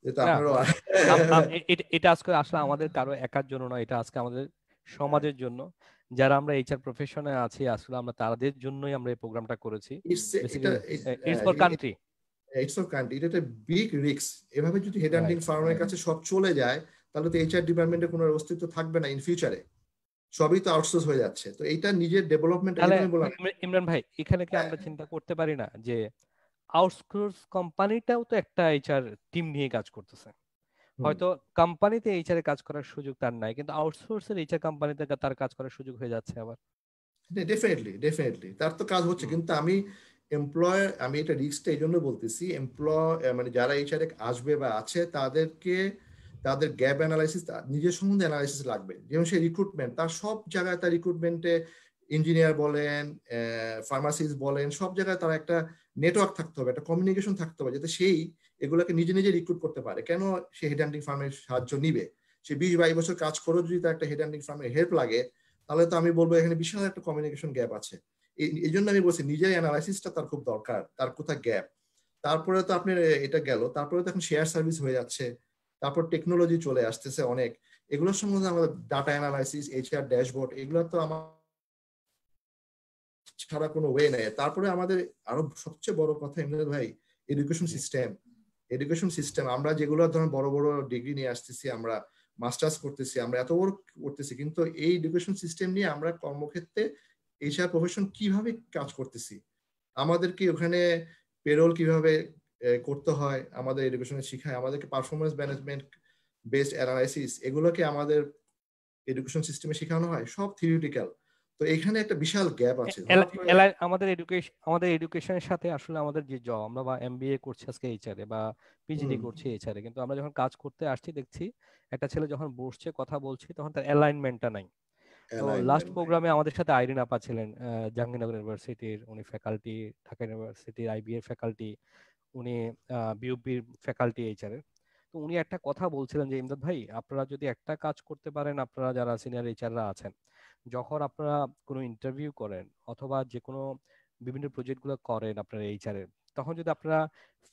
যেটা আপনারও এটা আজকে আসলে আমাদের কারো একার জন্য নয়, এটা আজকে আমাদের সমাজের জন্য, যারা আমরা এইচআর প্রফেশনে আছি আসলে আমরা তাদের জন্যই আমরা এই প্রোগ্রামটা করেছি। It's for country, it's for country. এটা একটা বিগ রিস্ক। এভাবে যদি হেড হান্টিং ফার্মের কাছে সব চলে যায় তাহলে তো এইচআর ডিপার্টমেন্টের কোনো অস্তিত্ব থাকবে না ইন ফিউচারে, সবই তো আউটসোর্স হয়ে যাচ্ছে। তো এইটা নিজের ডেভেলপমেন্ট। ইমরান ভাই এখানে কি আমরা চিন্তা করতে পারি না যে আউটসোর্স কোম্পানিটাও তো একটা এইচআর টিম নিয়ে কাজ করতেছে, হয়তো কোম্পানিতে এইচআর এ কাজ করার সুযোগ তার নাই, কিন্তু আউটসোর্সের এইচআর কোম্পানিতে তার কাজ করার সুযোগ হয়ে যাচ্ছে আবার। ডেফিনেটলি তার তো কাজ হচ্ছে, কিন্তু আমি এমপ্লয়ার, আমি এটা রিস্কটা এই জন্য বলতেছি, মানে যারা এইচআর এ আসবে বা আছে তাদেরকে তাদের গ্যাপ অ্যানালাইসিস, নিজের সম্বন্ধে অ্যানালাইসিস লাগবে। যেমন সে রিক্রুটমেন্ট, তার সব জায়গায় তার রিক্রুটমেন্টে ইঞ্জিনিয়ার বলেন, ফার্মাসিস্ট বলেন, সব জায়গায় তার একটা নেটওয়ার্ক থাকতে হবে, একটা কমিউনিকেশন থাকতে হবে, যাতে সেই এগুলোকে নিজে নিজে রিক্রুট করতে পারে। কেন সে হেড হান্টিং ফার্মের সাহায্য নিবে? সে 20-22 বছর কাজ করেও যদি তার একটা হেড হান্টিং ফার্মের হেল্প লাগে, তাহলে তো আমি বলবো এখানে বিশাল একটা কমিউনিকেশন গ্যাপ আছে। এই জন্য আমি বলছি নিজের অ্যানালাইসিসটা তার খুব দরকার, তার কোথায় গ্যাপ। তারপরে তো আপনি এটা গেল, তারপরে তো এখন শেয়ার সার্ভিস হয়ে যাচ্ছে, তারপর টেকনোলজি চলে আসতেছে অনেক, এগুলোর সম্বন্ধে আমাদের ডাটা অ্যানালাইসিস, এইচআর ড্যাশবোর্ড, এগুলো তো আমার ছাড়া কোনো ওয়ে নেই। তারপরে আমাদের আরো সবচেয়ে বড় কথা ইমরান ভাই, এডুকেশন সিস্টেম। আমরা যেগুলো ধরেন বড় বড় ডিগ্রি নিয়ে আসতেছি, আমরা মাস্টার্স করতেছি, আমরা এত বড় করতেছি, কিন্তু এই এডুকেশন সিস্টেম নিয়ে আমরা কর্মক্ষেত্রে এইচআর প্রফেশন কিভাবে কাজ করতেছি, আমাদেরকে ওখানে পেরোল কিভাবে করতে হয়, আমাদের এডুকেশনে শিখায়, আমাদেরকে পারফরমেন্স ম্যানেজমেন্ট বেসড অ্যানালাইসিস, এগুলোকে আমাদের এডুকেশন সিস্টেমে শেখানো হয়, সব থিওরিটিক্যাল। তো এখানে একটা বিশাল গ্যাপ আছে আমাদের এডুকেশনের সাথে। আসলে আমাদের যে জব, আমরা বা এমবিএ করছি আজকে এইচআর এ বা পিজিডি করছি এইচআর এ, কিন্তু আমরা যখন কাজ করতে আসছি দেখছি একটা ছেলে যখন বসছে কথা বলছি তখন তার অ্যালাইনমেন্টটা নাই। তো লাস্ট প্রোগ্রামে আমাদের সাথে আইরিন আপা ছিলেন, জাহাঙ্গীরনগর ইউনিভার্সিটির, উনি ফ্যাকাল্টি, ঢাকা ইউনিভার্সিটির আইবি এর ফ্যাকাল্টি, উনি বিউপির ফ্যাকাল্টি এইচআর এর। তো উনি একটা কথা বলছিলেন যে ইমদাদ ভাই, আপনারা যদি একটা কাজ করতে পারেন, আপনারা যারা সিনিয়র এইচআররা আছেন, যখন আপনারা কোনো ইন্টারভিউ করেন অথবা যে কোনো বিভিন্ন প্রজেক্টগুলো করেন আপনারা এইচআর এর, তখন যদি আপনারা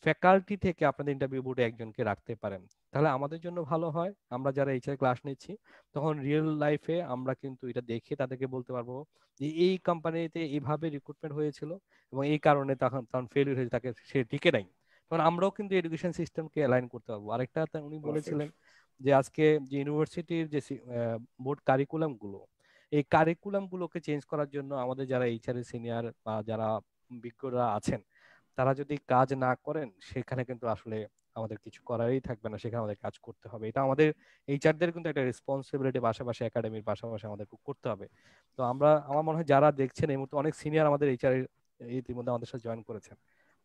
ফ্যাকাল্টি থেকে আপনাদের ইন্টারভিউ বোর্ডে একজনকে রাখতে পারেন, তাহলে আমাদের জন্য ভালো হয়। আমরা যারা এইচআর ক্লাস নিচ্ছি তখন রিয়েল লাইফে আমরা কিন্তু এটা দেখে তাদেরকে বলতে পারবো যে এই কোম্পানিতে এইভাবে রিক্রুটমেন্ট হয়েছিল এবং এই কারণে তখন ফেলিওর হয়েছে, তাকে সে টিকে নাই। তখন আমরাও কিন্তু এডুকেশন সিস্টেমকে অ্যালাইন করতে পারবো। আরেকটা উনি বলেছিলেন যে আজকে যে ইউনিভার্সিটির যে বোর্ড কারিকুলাম গুলো, এই কারিকুলাম গুলোকে চেঞ্জ করার জন্য আমাদের যারা এইচআর এর সিনিয়র বা যারা বিজ্ঞরা আছেন, তারা যদি কাজ না করেন সেখানে কিন্তু আসলে আমাদের কিছু করারই থাকবে না, সেখানে আমাদের কাজ করতে হবে। এটা আমাদের এইচআরদের কিন্তু একটা রেসপন্সিবিলিটি, পাশাপাশি একাডেমির পাশাপাশি আমাদের করতে হবে। তো আমার মনে হয় যারা দেখছেন এই মুহূর্তে অনেক সিনিয়র আমাদের এইচআর ইতিমধ্যে আমাদের সাথে জয়েন করেছেন,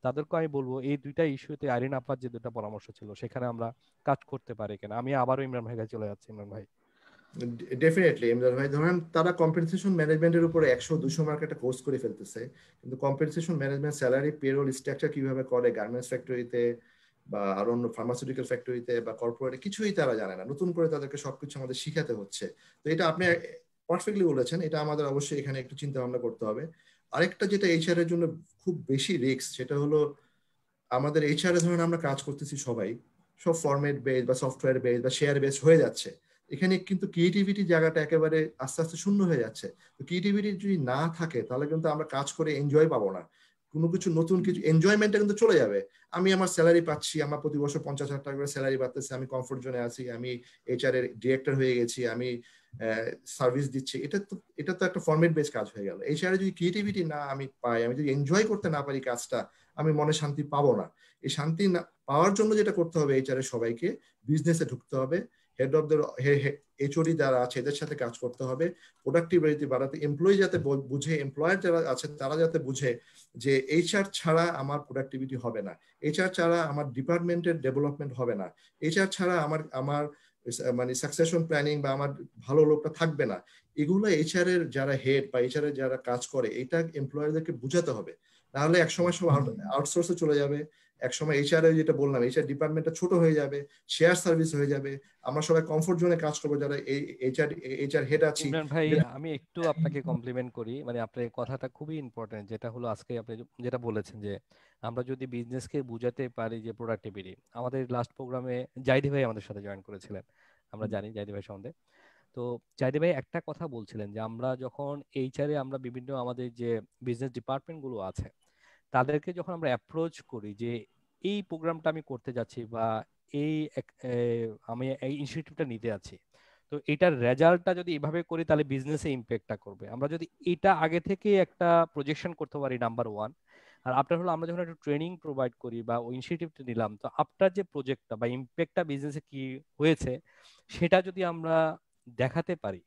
তাদেরকে আমি বলবো এই দুইটা ইস্যুতে আইরিন আপার যে দুটা পরামর্শ ছিল সেখানে আমরা কাজ করতে পারি কিনা। আমি আবারও ইমরান ভাই কাছে চলে যাচ্ছি। ইমরান ভাই। ডেফিনেটলি ইমরান ভাই, ধরেন তারা কম্পেনসেশন ম্যানেজমেন্টের উপরে 100-200 মার্ক একটা কোর্স করে ফেলতেছে, কিন্তু compensation management, salary, payroll structure কিভাবে করে গার্মেন্টস ফ্যাক্টরিতে বা আর অন্য ফার্মাসিউটিক্যাল ফ্যাক্টরিতে বা কর্পোরেটে, কিছুই তারা জানে না। নতুন করে তাদেরকে সবকিছু আমাদের শিখাতে হচ্ছে। তো এটা আপনি পারফেক্টলি বলেছেন, এটা আমাদের অবশ্যই এখানে একটু চিন্তা ভাবনা করতে হবে। আরেকটা যেটা এইচআর এর জন্য খুব বেশি রিস্ক, সেটা হলো আমাদের এইচআর এ ধরেন আমরা কাজ করতেছি সবাই, সব ফরম্যাট বেস বা সফটওয়্যার বেস বা শেয়ার বেস হয়ে যাচ্ছে, এখানে কিন্তু ক্রিয়েটিভিটি জায়গাটা একেবারে আস্তে আস্তে শূন্য হয়ে যাচ্ছে। তো ক্রিয়েটিভিটি যদি না থাকে তাহলে কিন্তু আমরা কাজ করে এনজয় পাবো না, কোনো কিছু নতুন কিছু এনজয়মেন্টটা কিন্তু চলে যাবে। আমি আমার স্যালারি পাচ্ছি, আমার প্রতি বছর 50,000 টাকা করে স্যালারি পাচ্ছি, আমি কমফোর্ট জোনে আছি, আমি এইচআর এর ডিরেক্টর হয়ে গেছি, আমি সার্ভিস দিচ্ছি, এটা তো একটা ফরম্যাট বেস কাজ হয়ে গেল। এইচআর এ যদি ক্রিয়েটিভিটি না আমি পাই, আমি যদি এনজয় করতে না পারি কাজটা, আমি মনে শান্তি পাবো না। এই শান্তি পাওয়ার জন্য যেটা করতে হবে, এইচআর এর সবাইকে বিজনেসে ঢুকতে হবে, হেড অফ দ্য এইচওডি যারা আছে এদের সাথে কাজ করতে হবে, প্রোডাক্টিভিটি বাড়াতে, এমপ্লয়ি যাতে বুঝে, এমপ্লয়ার যারা আছে তারা যাতে বুঝে যে এইচআর ছাড়া আমার প্রোডাক্টিভিটি হবে না, এইচআর ছাড়া আমার ডিপার্টমেন্টের ডেভেলপমেন্ট হবে না, এইচআর ছাড়া আমার মানে সাকসেশন প্ল্যানিং বা আমার ভালো লোকটা থাকবে না। এগুলো এইচআর এর যারা হেড বা এইচআর এর যারা কাজ করে, এটা এমপ্লয়ারদেরকে বুঝাতে হবে, নাহলে একসময় সব আউটসোর্সে চলে যাবে, একসময় এইচআর যেটা বললাম, এইচআর ডিপার্টমেন্টটা ছোট হয়ে যাবে, শেয়ার সার্ভিস হয়ে যাবে, আমরা সবাই কমফোর্ট জোনে কাজ করবো যারা এই এইচআর হেড আছি। ইমরান ভাই, আমি একটু আপনাকে কমপ্লিমেন্ট করি, মানে আপনার এই কথাটা খুবই ইম্পর্টেন্ট, যেটা হলো আজকে আপনি যেটা বলেছেন যে আমরা যদি বিজনেসকে বুঝাতে পারি যে প্রোডাক্টিভিটি, আমাদের লাস্ট প্রোগ্রামে জাইদি ভাই আমাদের সাথে জয়েন করেছিলেন, আমরা জানি জাইদি ভাই সম্বন্ধে। তো জাইদি ভাই একটা কথা বলছিলেন যে আমরা যখন এইচআরে আমরা বিভিন্ন আমাদের যে বিজনেস ডিপার্টমেন্ট গুলো আছে তাদেরকে যখন আমরা অ্যাপ্রোচ করি যে এই প্রোগ্রামটা আমি করতে যাচ্ছি বা এই আমি এই ইনস্টিটিউটটা নিতে আছি, তো এটার রেজাল্টটা যদি এভাবে করি তাহলে বিজনেসে ইম্প্যাক্টটা করবে। আমরা যদি এটা আগে থেকে একটা প্রজেকশন করতে পারি, নাম্বার ওয়ান। আর আপনার হলো আমরা যখন একটা ট্রেনিং প্রোভাইড করি বা ওই ইনস্টিটিউটটা নিলাম, তো আপনার যে প্রজেক্টটা বা ইম্প্যাক্টটা বিজনেসে কি হয়েছে সেটা যদি আমরা দেখাতে পারি,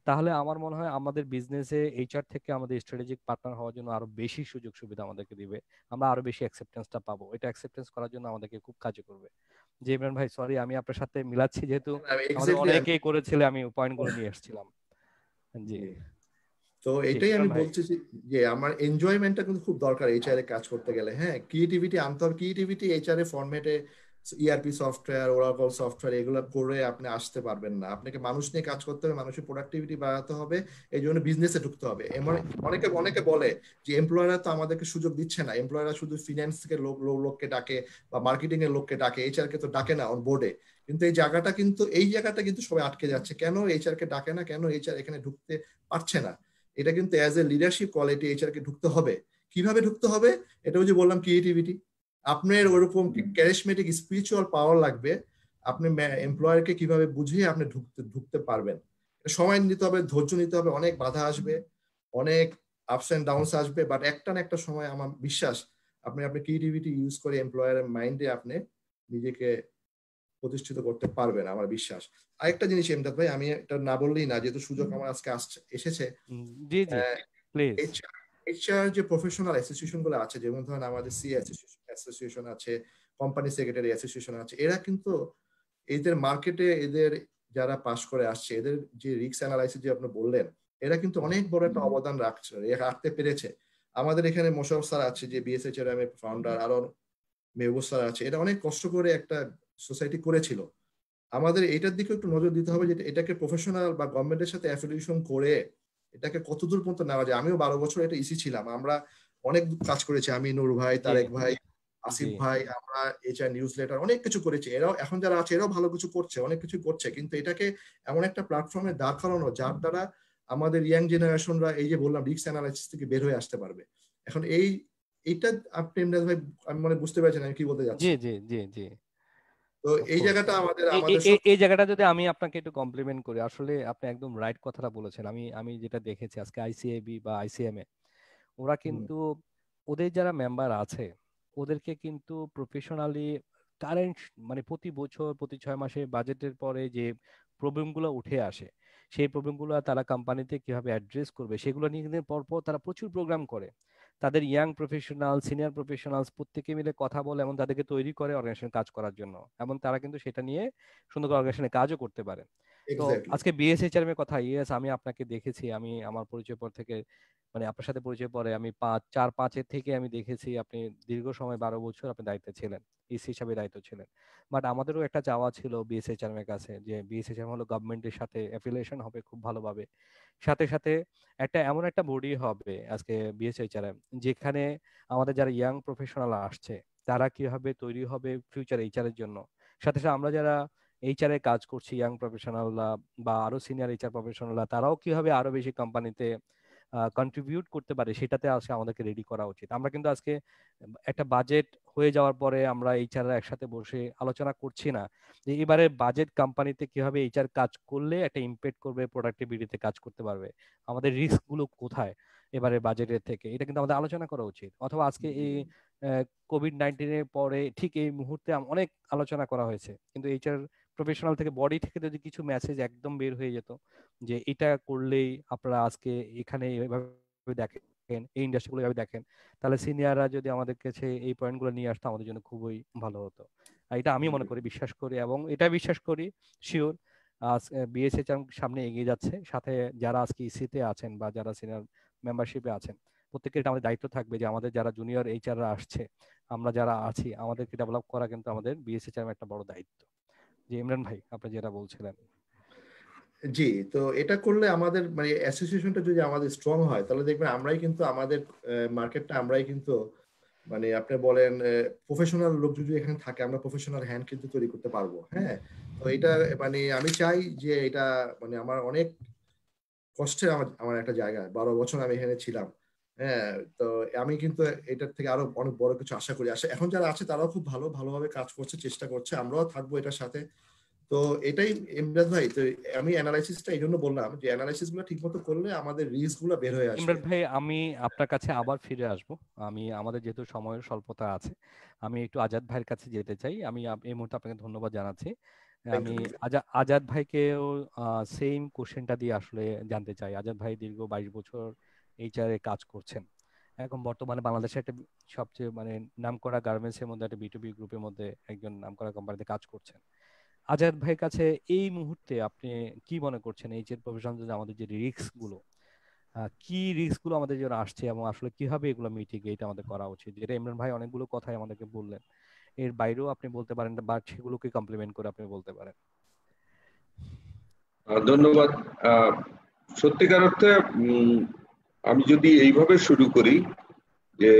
তাহলে আমার মনে হয় আমাদের বিজনেসে এইচআর থেকে আমাদের স্ট্র্যাটেজিক পার্টনার হওয়ার জন্য আরো বেশি সুযোগ সুবিধা আমাদেরকে দিবে, আমরা আরো বেশি অ্যাকসেপ্টেন্সটা পাবো। এটা অ্যাকসেপ্টেন্স করার জন্য আমাদেরকে খুব কাজে করবে। যে ইমরান ভাই, সরি আমি আপনার সাথে মিলাচ্ছি, যেহেতু আমাদের এক্স্যাক্টলি। অনেকেই করেছিল, আমি পয়েন্টগুলো নিয়ে এসেছিলাম। জি তো জি এটাই আমি ইমরান ভাই। বলছি যে আমার এনজয়মেন্টটা কিন্তু খুব দরকার এইচআর এ কাজ করতে গেলে। হ্যাঁ, ক্রিয়েটিভিটি আনতে হবে, ক্রিয়েটিভিটি এইচআর এ ফরম্যাটে ইআরপি সফটওয়্যার, ওরাকল সফটওয়্যার এগুলো করে আপনি আসতে পারবেন না। আপনাকে মানুষ নিয়ে কাজ করতে হবে, মানুষের প্রোডাক্টিভিটি বাড়াতে হবে, এই জন্য বিজনেসে ঢুকতে হবে। এমন অনেকে অনেকে বলে যে এমপ্লয়াররা তো আমাদেরকে সুযোগ দিচ্ছে না, এমপ্লয়াররা শুধু ফিনান্স থেকে লোককে ডাকে বা মার্কেটিং এর লোককে ডাকে, এইচআর কে তো ডাকে না অন বোর্ডে। কিন্তু এই জায়গাটা কিন্তু সবাই আটকে যাচ্ছে। কেন এইচআর কে ডাকে না, কেন এইচআর এখানে ঢুকতে পারছে না? এটা কিন্তু as a leadership quality HR কে ঢুকতে হবে। কিভাবে ঢুকতে হবে? এটা যে বললাম, ক্রিয়েটিভিটি, আপনার ওরকম ক্যারিসমেটিক স্পিরিচুয়াল পাওয়ার লাগবে। আপনি এমপ্লয়ারকে কিভাবে বুঝিয়ে আপনি ঢুকতে পারবেন। সময় নিতে হবে, ধৈর্য নিতে হবে, অনেক বাধা আসবে, অনেক আপস এন্ড ডাউনস আসবে, বাট একটা না একটা সময় আমার বিশ্বাস আপনি ক্রিয়েটিভিটি ইউজ করে এমপ্লয়ারের মাইন্ডে আপনি নিজেকে প্রতিষ্ঠিত করতে পারবেন, আমার বিশ্বাস। আরেকটা জিনিস এমদাদ ভাই, আমি এটা না বললেই না, যেহেতু সুযোগ আমার আজকে এসেছে। জি জি প্লিজ। এইচআর যে প্রফেশনাল অ্যাসোসিয়েশন গুলো আছে, যেমন ধরেন আমাদের সি অ্যাসোসিয়েশন আছে, কোম্পানি সেক্রেটারি অ্যাসোসিয়েশন আছে, এরা কিন্তু এদের মার্কেটে এদের যারা পাশ করে আসছে, এদের যে রিস্ক অ্যানালাইসিস যে আপনি বললেন, এরা কিন্তু অনেক বড় একটা অবদান রাখতে পেরেছে। আমাদের এখানে মোশাররফ স্যার আছে যে বিএসএইচআর এর ফাউন্ডার, আরো মেহবুব স্যার আছে, এরা অনেক কষ্ট করে একটা সোসাইটি করেছিল। আমাদের এটার দিকে একটু নজর দিতে হবে যে এটাকে প্রফেশনাল বা গভর্নমেন্টের সাথে অ্যাফিলিয়েশন করে এটাকে কতদূর পর্যন্ত নেওয়া যায়। আমিও 12 বছর এটা ইসি ছিলাম, আমরা অনেক কাজ করেছি, আমি, নূর ভাই, তারেক ভাই, আসিফ ভাই, আমরা এইচআর নিউজ লেটার অনেক কিছু করেছি। এরাও এখন যারা আছে এরাও ভালো কিছু করছে, অনেক কিছু করছে, কিন্তু এটাকে এমন একটা প্ল্যাটফর্মে দাঁড় করানো যার দ্বারা আমাদের ইয়াং জেনারেশনরা এই যে বললাম রিস্ক অ্যানালাইসিস থেকে বের হয়ে আসতে পারবে। এখন এইটা আপনি ইমরান ভাই, আমি মনে বুঝতে পেরেছেন আমি কি বলতে যাচ্ছি। জি জি জি জি তো এই জায়গাটা আমাদের এই জায়গাটা যদি আমি আপনাকে একটু কমপ্লিমেন্ট করি, আসলে আপনি একদম রাইট কথাটা বলেছেন। আমি আমি যেটা দেখেছি আজকে আইসিএবি বা আইসিএমএ, ওরা কিন্তু ওদের যারা মেম্বার আছে ওদেরকে কিন্তু প্রফেশনালি কারেন্ট, মানে প্রতি বছর প্রতি 6 মাসে বাজেটের পরে যে প্রবলেমগুলো উঠে আসে, সেই প্রবলেমগুলো তারা কোম্পানিতে কিভাবে অ্যাড্রেস করবে সেগুলো নিয়ে কিন্তু পরপর তারা প্রচুর প্রোগ্রাম করে। তাদের ইয়াং প্রফেশনাল, সিনিয়র প্রফেশনালস প্রত্যেকে মিলে কথা বলে এবং তাদেরকে তৈরি করে অর্গানাইজেশন কাজ করার জন্য, এবং তারা কিন্তু সেটা নিয়ে সুন্দর করে অর্গানাইজেশনে কাজও করতে পারে। তো এক্স্যাক্টলি। আজকে বিএসএইচআর এর কথা, ইয়েস আমি আপনাকে দেখেছি, আমি আমার পরিচয় পর থেকে, মানে আপনার সাথে পরিচয় পরে আমি 4-5-এর থেকে আমি দেখেছি আপনি দীর্ঘ সময় 12 বছর আপনি দায়িত্বে ছিলেন, ইসি হিসাবে দায়িত্ব ছিলেন। বাট আমাদেরও একটা চাওয়া ছিল বিএসএইচআর এর কাছে যে বিএসএইচআর হলো গভর্নমেন্টের সাথে অ্যাফিলিয়েশন হবে খুব ভালোভাবে, সাথে সাথে একটা এমন একটা বডি হবে আজকে বিএসএইচআর যেখানে আমাদের যারা ইয়াং প্রফেশনাল আসছে তারা কিভাবে তৈরি হবে ফিউচার এইচআর এর জন্য, সাথে সাথে আমরা যারা এইচআর এ কাজ করছি ইয়াং প্রফেশনালরা বা আরো সিনিয়র এইচআর প্রফেশনালরা, তারাও কিভাবে আরো বেশি কোম্পানিতে কন্ট্রিবিউট করতে পারে সেটাতে আজকে আমাদেরকে রেডি করা উচিত। আমরা কিন্তু আজকে একটা বাজেট হয়ে যাওয়ার পরে আমরা এইচআর একসাথে বসে আলোচনা করছি না যে এবারে বাজেট কোম্পানিতে কিভাবে এইচআর কাজ করলে একটা ইমপ্যাক্ট করবে, প্রোডাক্টিভিটিতে কাজ করতে পারবে, আমাদের রিস্ক গুলো কোথায় এবারে বাজেটের থেকে, এটা কিন্তু আমাদের আলোচনা করা উচিত। অথবা আজকে এই কোভিড-19 পরে ঠিক এই মুহূর্তে অনেক আলোচনা করা হয়েছে, কিন্তু এইচআর প্রফেশনাল থেকে বডি থেকে যদি কিছু মেসেজ একদম বের হয়ে যেত যে এটা করলেই আপনারা আজকে এখানে এভাবে দেখেন, এই ইন্ডাস্ট্রিগুলো এভাবে দেখেন, তাহলে সিনিয়ররা যদি আমাদের কাছে এই পয়েন্টগুলো নিয়ে আসতো আমাদের জন্য খুবই ভালো হতো। আর এটা আমি মনে করি, বিশ্বাস করি, এবং এটা বিশ্বাস করি শিওর আজ বিএসএইচআর সামনে এগিয়ে যাচ্ছে, সাথে যারা আজকে ইসিতে আছেন বা যারা সিনিয়র মেম্বারশিপে আছেন প্রত্যেকের এটা আমাদের দায়িত্ব থাকবে যে আমাদের যারা জুনিয়র এইচআররা আসছে, আমরা যারা আছি, আমাদেরকে ডেভেলপ করা কিন্তু আমাদের বিএসএইচআর একটা বড় দায়িত্ব। যে ইমরান ভাই আপনি যেটা বলছিলেন। জি, তো এটা করলে আমাদের মানে অ্যাসোসিয়েশনটা যদি আমাদের স্ট্রং হয় তাহলে দেখবেন আমরাই কিন্তু আমাদের মার্কেটটা আমরাই কিন্তু মানে আপনি বলেন প্রফেশনাল লোক যদি এখানে থাকে আমরা প্রফেশনাল হ্যান্ড কিন্তু তৈরি করতে পারবো। হ্যাঁ, তো এটা মানে আমি চাই যে এটা মানে আমার অনেক কষ্টে আমার একটা জায়গা, 12 বছর আমি এখানে ছিলাম। হ্যাঁ, তো আমি কিন্তু এটার থেকে আরো অনেক বড় কিছু আশা করি। এখন যারা আছে তারাও খুব ভালোভাবে কাজ করছে, চেষ্টা করছে, আমরাও থাকবো এটার সাথে। তো এটাই ইমরান ভাই, তো আমি অ্যানালাইসিসটা এই জন্য বললাম যে অ্যানালাইসিস গুলো ঠিক মতো করলে আমাদের রিস্ক গুলো বের হয়ে আসবে। ইমরান ভাই আমি আপনার কাছে আবার ফিরে আসবো। আমাদের যেহেতু সময়ের স্বল্পতা আছে, আমি একটু আজাদ ভাইয়ের কাছে যেতে চাই। আমি এই মুহূর্তে আপনাকে ধন্যবাদ জানাচ্ছি। আমি আজাদ ভাইকেও সেম কোশ্চেনটা দিয়ে আসলে জানতে চাই। আজাদ ভাই দীর্ঘ 22 বছর এইচআর এ কাজ করছেন, এখন বর্তমানে বাংলাদেশে একটা সবচেয়ে মানে নামকরা গার্মেন্টস এর মধ্যে একটা বিটুবি গ্রুপের মধ্যে একজন নামকরা কোম্পানিতে কাজ করছেন। আজাদ ভাইয়ের কাছে এই মুহূর্তে আপনি কি মনে করছেন এইচআর প্রফেশনাল আমাদের যে রিস্ক গুলো, কি রিস্ক গুলো আমাদের জন্য আসছে এবং আসলে কিভাবে এগুলো মিটিগেট আমাদের করা উচিত? যেটা ইমরান ভাই অনেকগুলো কথাই আমাদেরকে বললেন, এর বাইরেও আপনি বলতে পারেন বা সেগুলোকে কমপ্লিমেন্ট করে আপনি বলতে পারেন। ধন্যবাদ। সত্যিকার অর্থে আমি যদি এইভাবে শুরু করি যে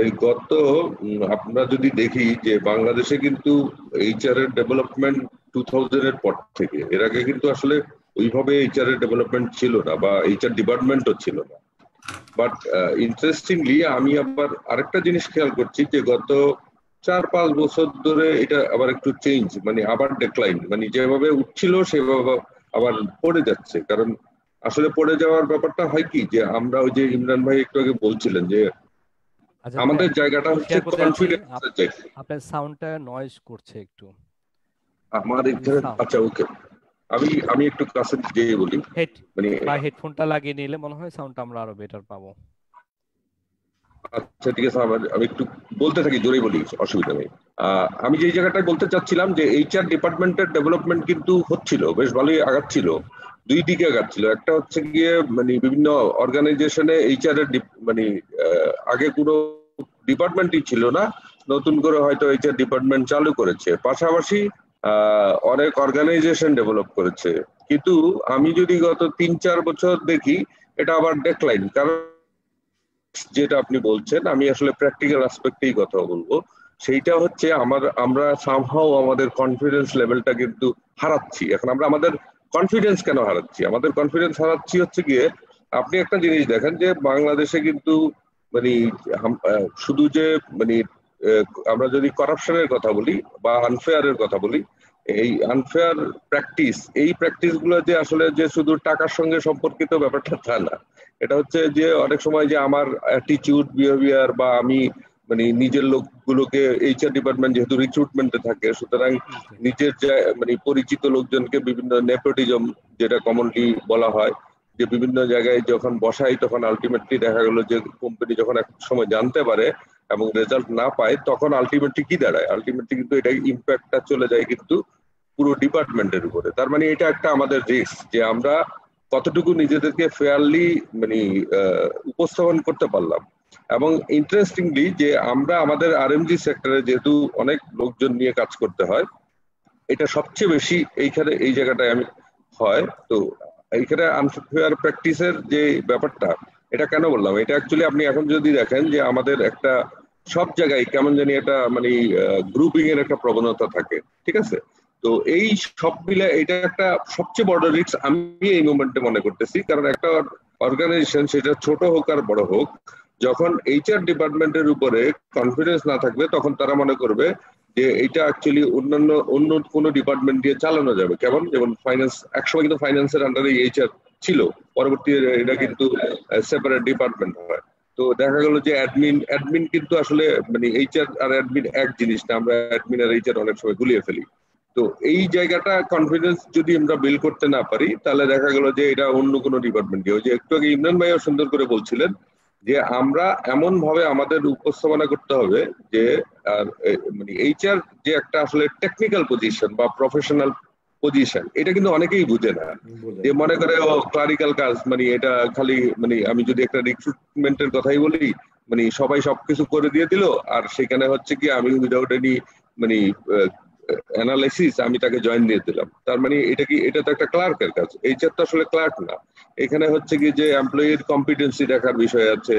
আমরা যদি দেখি যে বাংলাদেশে কিন্তু এইচআর এর ডেভেলপমেন্ট 2000 এর পর থেকে, এর আগে কিন্তু আসলে ওইভাবে এইচআর এর ডেভেলপমেন্ট ছিল না বা এইচআর ডিপার্টমেন্টও ছিল না। বাট ইন্টারেস্টিংলি আমি আবার আরেকটা জিনিস খেয়াল করছি যে গত 4-5 বছর ধরে এটা আবার একটু চেঞ্জ, মানে আবার ডেক্লাইন, মানে যেভাবে উঠছিল সেভাবে আবার পড়ে যাচ্ছে। কারণ আসলে পড়ে যাওয়ার ব্যাপারটা হয় কি যে আমরা ওই যে ইমরান ভাই একটু আগে বলছিলেন যে আমাদের জায়গাটা হচ্ছে কনফিডেন্সের জায়গা। আপনার সাউন্ডটা নয়েজ করছে একটু আমার এখানে। আচ্ছা, ওকে, আমি একটু কাছে যেয়ে বলি, মানে হেডফোনটা লাগিয়ে নিলে মনে হয় সাউন্ডটা আমরা আরো বেটার পাবো। আচ্ছা, ঠিক আছে, আমি একটু বলতে থাকি, জোরে বলি, অসুবিধা নেই। আমি যে জায়গাটায় বলতে চাচ্ছিলাম যে এইচআর ডিপার্টমেন্টের ডেভেলপমেন্ট কিন্তু হচ্ছিল, বেশ ভালোই আগাচ্ছিল, দুই দিকে আগাচ্ছিল। একটা হচ্ছে গিয়ে মানে বিভিন্ন অর্গানাইজেশনে এইচআর এর মানে আগে কোনো ডিপার্টমেন্টই ছিল না, নতুন করে হয়তো এইচআর ডিপার্টমেন্ট চালু করেছে, পাশাপাশি অনেক অর্গানাইজেশন ডেভেলপ করেছে। কিন্তু আমি যদি গত 3-4 বছর দেখি এটা আবার ডেক্লাইন। কারণ যেটা আপনি বলছেন, আমি আসলে প্র্যাকটিক্যাল অ্যাসপেক্টেই কথা বলবো, সেইটা হচ্ছে আমরা সামহাও আমাদের কনফিডেন্স লেভেলটা কিন্তু হারাচ্ছি। এখন আমরা আমাদের কনফিডেন্স কেন হারাচ্ছি? আমাদের কনফিডেন্স হারাচ্ছি হচ্ছে গিয়ে, আপনি একটা জিনিস দেখেন যে বাংলাদেশে কিন্তু মানে শুধু যে মানে আমরা যদি করাপশনের কথা বলি বা আনফেয়ারের কথা বলি, এই আনফেয়ার প্র্যাকটিস, এই প্র্যাকটিস গুলো যে আসলে যে শুধু টাকার সঙ্গে সম্পর্কিত ব্যাপারটা তা না। এটা হচ্ছে যে অনেক সময় যে আমার অ্যাটিটিউড, বিহেভিয়ার বা আমি মানে নিজের লোকগুলোকে, এইচআর ডিপার্টমেন্ট যেহেতু রিক্রুটমেন্টে থাকে, সুতরাং নিজের মানে পরিচিত লোকজনকে বিভিন্ন নেপোটিজম, যেটা কমনলি বলা হয়, যে বিভিন্ন জায়গায় যখন বসাই তখন আলটিমেটলি দেখা গেল যে কোম্পানি যখন এক সময় জানতে পারে এবং রেজাল্ট না পায়, তখন আলটিমেটলি কি দাঁড়ায়? আলটিমেটলি কিন্তু এটা ইম্প্যাক্টটা চলে যায় কিন্তু পুরো ডিপার্টমেন্টের উপরে। তার মানে এটা একটা আমাদের রিস্ক যে আমরা কতটুকু নিজেদেরকে ফেয়ারলি মানে উপস্থাপন করতে পারলাম। এবং ইন্টারেস্টিংলি যে আমরা আমাদের আরএমজি সেক্টরে যেহেতু অনেক লোকজন নিয়ে কাজ করতে হয়, এটা সবচেয়ে বেশি এইখানে এই জায়গাটায় আমি হয়। তো এইখানে আনফেয়ার প্র্যাকটিসের যে ব্যাপারটা, এটা কেন বললাম? এটা অ্যাকচুয়ালি আপনি এখন যদি দেখেন যে আমাদের একটা সব জায়গায় কেমন জানি একটা মানে গ্রুপিং এর একটা প্রবণতা থাকে, ঠিক আছে? তো এই সব মিলে এটা একটা সবচেয়ে বড় রিস্ক আমি এই মোমেন্টে মনে করতেছি। কারণ একটা অর্গানাইজেশন, সেটা ছোট হোক আর বড় হোক, যখন এইচআর ডিপার্টমেন্টের উপরে কনফিডেন্স না থাকবে, তখন তারা মনে করবে যে এটা অ্যাকচুয়ালি অন্য কোনো ডিপার্টমেন্ট দিয়ে চালানো যাবে। কেমন? যেমন ফাইন্যান্স, একসময় কিন্তু ফাইন্যান্সের আন্ডারে এইচআর ছিল, পরবর্তী এটা কিন্তু সেপারেট ডিপার্টমেন্ট হয়। তো দেখা গেল যে অ্যাডমিন কিন্তু আসলে মানে এইচআর আর অ্যাডমিন এক জিনিস না, আমরা অ্যাডমিন আর এইচআর অনেক সময় গুলিয়ে ফেলি। তো এই জায়গাটা কনফিডেন্স যদি আমরা বিল্ড করতে না পারি, তাহলে দেখা গেল যে এটা অন্য কোনো ডিপার্টমেন্ট দিয়ে। ওই যে একটু আগে ইমরান ভাইও সুন্দর করে বলছিলেন যে আমরা এমন ভাবে আমাদের উপস্থাপনা করতে হবে যে মানে এইচআর যে একটা আসলে টেকনিক্যাল পজিশন বা প্রফেশনাল পজিশন, এটা কিন্তু অনেকেই বুঝে না। যে মনে করে ও ক্লারিক্যাল কাজ, মানে এটা খালি মানে আমি যদি একটা রিক্রুটমেন্টের কথাই বলি, মানে সবাই সবকিছু করে দিয়ে দিল, আর সেখানে হচ্ছে কি আমি উইদাউট এনি মানে অ্যানালাইসিস আমি তাকে জয়েন দিয়ে দিলাম। তার মানে এটা তো একটা ক্লার্কের কাজ, এইচআর তো আসলে ক্লার্ক না। এখানে হচ্ছে কি যে এমপ্লয়ির কম্পিটেন্সি দেখার বিষয় আছে,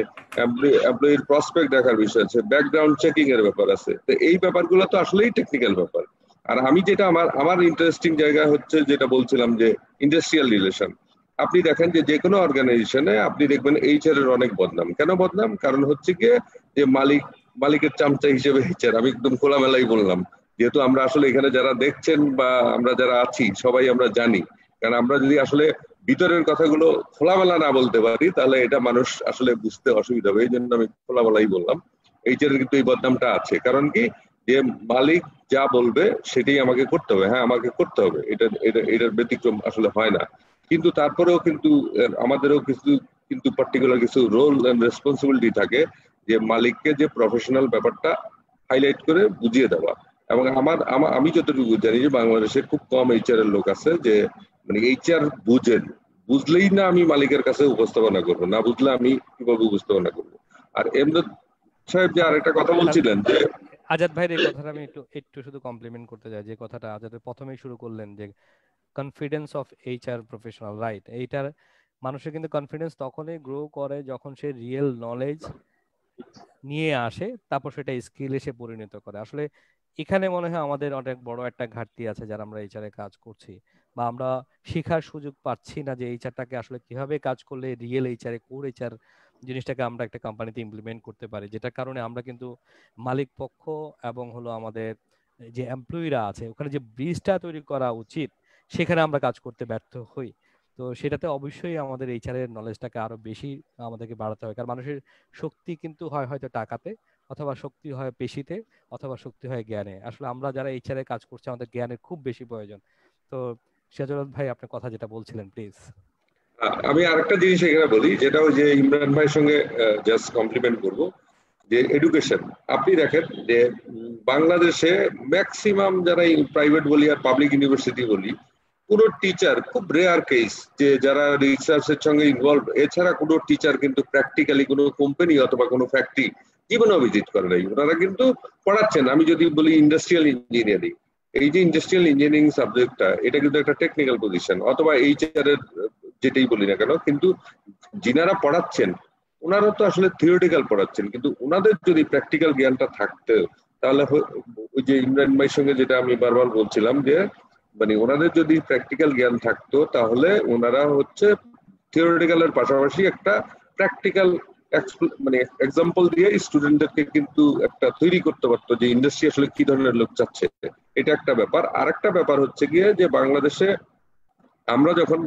এমপ্লয়ির প্রসপেক্ট দেখার বিষয় আছে, ব্যাকগ্রাউন্ড চেকিং এর ব্যাপার আছে। তো এই ব্যাপারগুলো তো আসলেই টেকনিক্যাল ব্যাপার। আর আমি যেটা আমার ইন্টারেস্টিং জায়গা হচ্ছে যেটা বলছিলাম যে ইন্ডাস্ট্রিয়াল রিলেশন। আপনি দেখেন যে কোনো অর্গানাইজেশনে আপনি দেখবেন এইচআর এর অনেক বদনাম। কেন বদনাম? কারণ হচ্ছে গিয়ে যে মালিকের চামচা হিসেবে এইচআর, আমি একদম খোলামেলাই বললাম, যেহেতু আমরা আসলে এখানে যারা দেখছেন বা আমরা যারা আছি সবাই আমরা জানি। কারণ আমরা যদি আসলে ভিতরের কথাগুলো খোলামেলা না বলতে পারি তাহলে এটা মানুষ আসলে বুঝতে অসুবিধা হবে। এই জন্য আমি খোলামেলাই বললাম। এইচআর কিন্তু এই বদনামটা আছে। কারণ কি, যে মালিক যা বলবে সেটাই আমাকে করতে হবে। হ্যাঁ, আমাকে করতে হবে, এটার ব্যতিক্রম আসলে হয় না। কিন্তু তারপরেও কিন্তু আমাদেরও কিন্তু পার্টিকুলার কিছু রোল এন্ড রেসপন্সিবিলিটি থাকে, যে মালিককে যে প্রফেশনাল ব্যাপারটা হাইলাইট করে বুঝিয়ে দেওয়া। এবং আমি যতটুকু জানি যে বাংলাদেশে খুব কম এইচআর এর লোক আছে যে মানে এইচআর বুঝলেই না আমি মালিকের কাছে উপস্থাপনা করবো, না বুঝলে আমি কিভাবে উপস্থাপনা করবো। আর এমদাদ সাহেব যে আরেকটা কথা বলছিলেন যে আজাদ ভাইয়ের এই কথাটা আমি একটু শুধু কমপ্লিমেন্ট করতে চাই, যে কথাটা আজাদ প্রথমেই শুরু করলেন যে confidence of HR professional, right? এইটার মানুষের কিন্তু কনফিডেন্স তখনই গ্রো করে যখন সে রিয়েল নলেজ নিয়ে আসে, তারপর সেটা স্কিল এসে পরিণত করে। আসলে এখানে মনে হয় আমাদের অনেক বড় একটা ঘাটতি আছে যারা আমরা এইচআর এ কাজ করছি, বা আমরা শেখার সুযোগ পাচ্ছি না যে এইচআরটাকে আসলে কিভাবে কাজ করলে রিয়েল এইচআর কোর এইচআর জিনিসটাকে আমরা একটা কোম্পানিতে ইমপ্লিমেন্ট করতে পারি, যেটার কারণে আমরা কিন্তু মালিক পক্ষ এবং হলো আমাদের যে এমপ্লয়িরা আছে ওখানে যে ব্রিজটা তৈরি করা উচিত সেখানে আমরা কাজ করতে ব্যর্থ হই। তো সেটাতে অবশ্যই আমাদের এইচআর এর নলেজটাকে আরো বেশি আমাদেরকে বাড়াতে হবে, কারণ মানুষের শক্তি কিন্তু হয় হয়তো টাকাতে, অথবা শক্তি হয় পেশিতে, অথবা শক্তি হয় জ্ঞানে। আসলে আমরা যারা এইচআর এ কাজ করছি আমাদের জ্ঞানের খুব বেশি প্রয়োজন। তো সিরাজুল ভাই আপনার কথা যেটা বলছিলেন প্লিজ। আমি আরেকটা জিনিস এখানে বলি, যেটা ওই যে ইমরান ভাইয়ের সঙ্গে জাস্ট কমপ্লিমেন্ট করব, যে এডুকেশন। আপনি দেখেন যে বাংলাদেশে ম্যাক্সিমাম যারা প্রাইভেট বলি আর পাবলিক ইউনিভার্সিটি বলি, কোনো টিচার, খুব রেয়ার কেস যে যারা রিসার্চের সঙ্গে ইনভলভ, এছাড়া কোনো টিচার কিন্তু প্র্যাকটিক্যালি কোনো কোম্পানি অথবা কোনো ফ্যাক্টরি জীবনেও ভিজিট করে নাই। ওনারা কিন্তু পড়াচ্ছেন। আমি যদি বলি ইন্ডাস্ট্রিয়াল ইঞ্জিনিয়ারিং, এই যে ইন্ডাস্ট্রিয়াল ইঞ্জিনিয়ারিং সাবজেক্টটা, এটা কিন্তু একটা টেকনিক্যাল পজিশন, অথবা এইচআর এর যেটাই বলি না কেন, কিন্তু যিনারা পড়াচ্ছেন ওনারা তো আসলে থিওরিটিক্যাল পড়াচ্ছেন, কিন্তু ওনাদের যদি প্র্যাকটিক্যাল জ্ঞানটা থাকতো তাহলে ওই যে ইমরান ভাইয়ের সঙ্গে যেটা আমি বারবার বলছিলাম যে মানে ওনাদের যদি প্র্যাকটিক্যাল জ্ঞান থাকতো তাহলে ওনারা হচ্ছে থিওরিটিক্যালের পাশাপাশি একটা প্র্যাকটিক্যাল মানে এক্সাম্পল দিয়ে স্টুডেন্টদেরকে কিন্তু একটা তৈরি করতে পারতো যে ইন্ডাস্ট্রি আসলে কি ধরনের লোক চাচ্ছে। এটা একটা ব্যাপার। আর একটা ব্যাপার হচ্ছে গিয়ে যে বাংলাদেশে আমরা যখন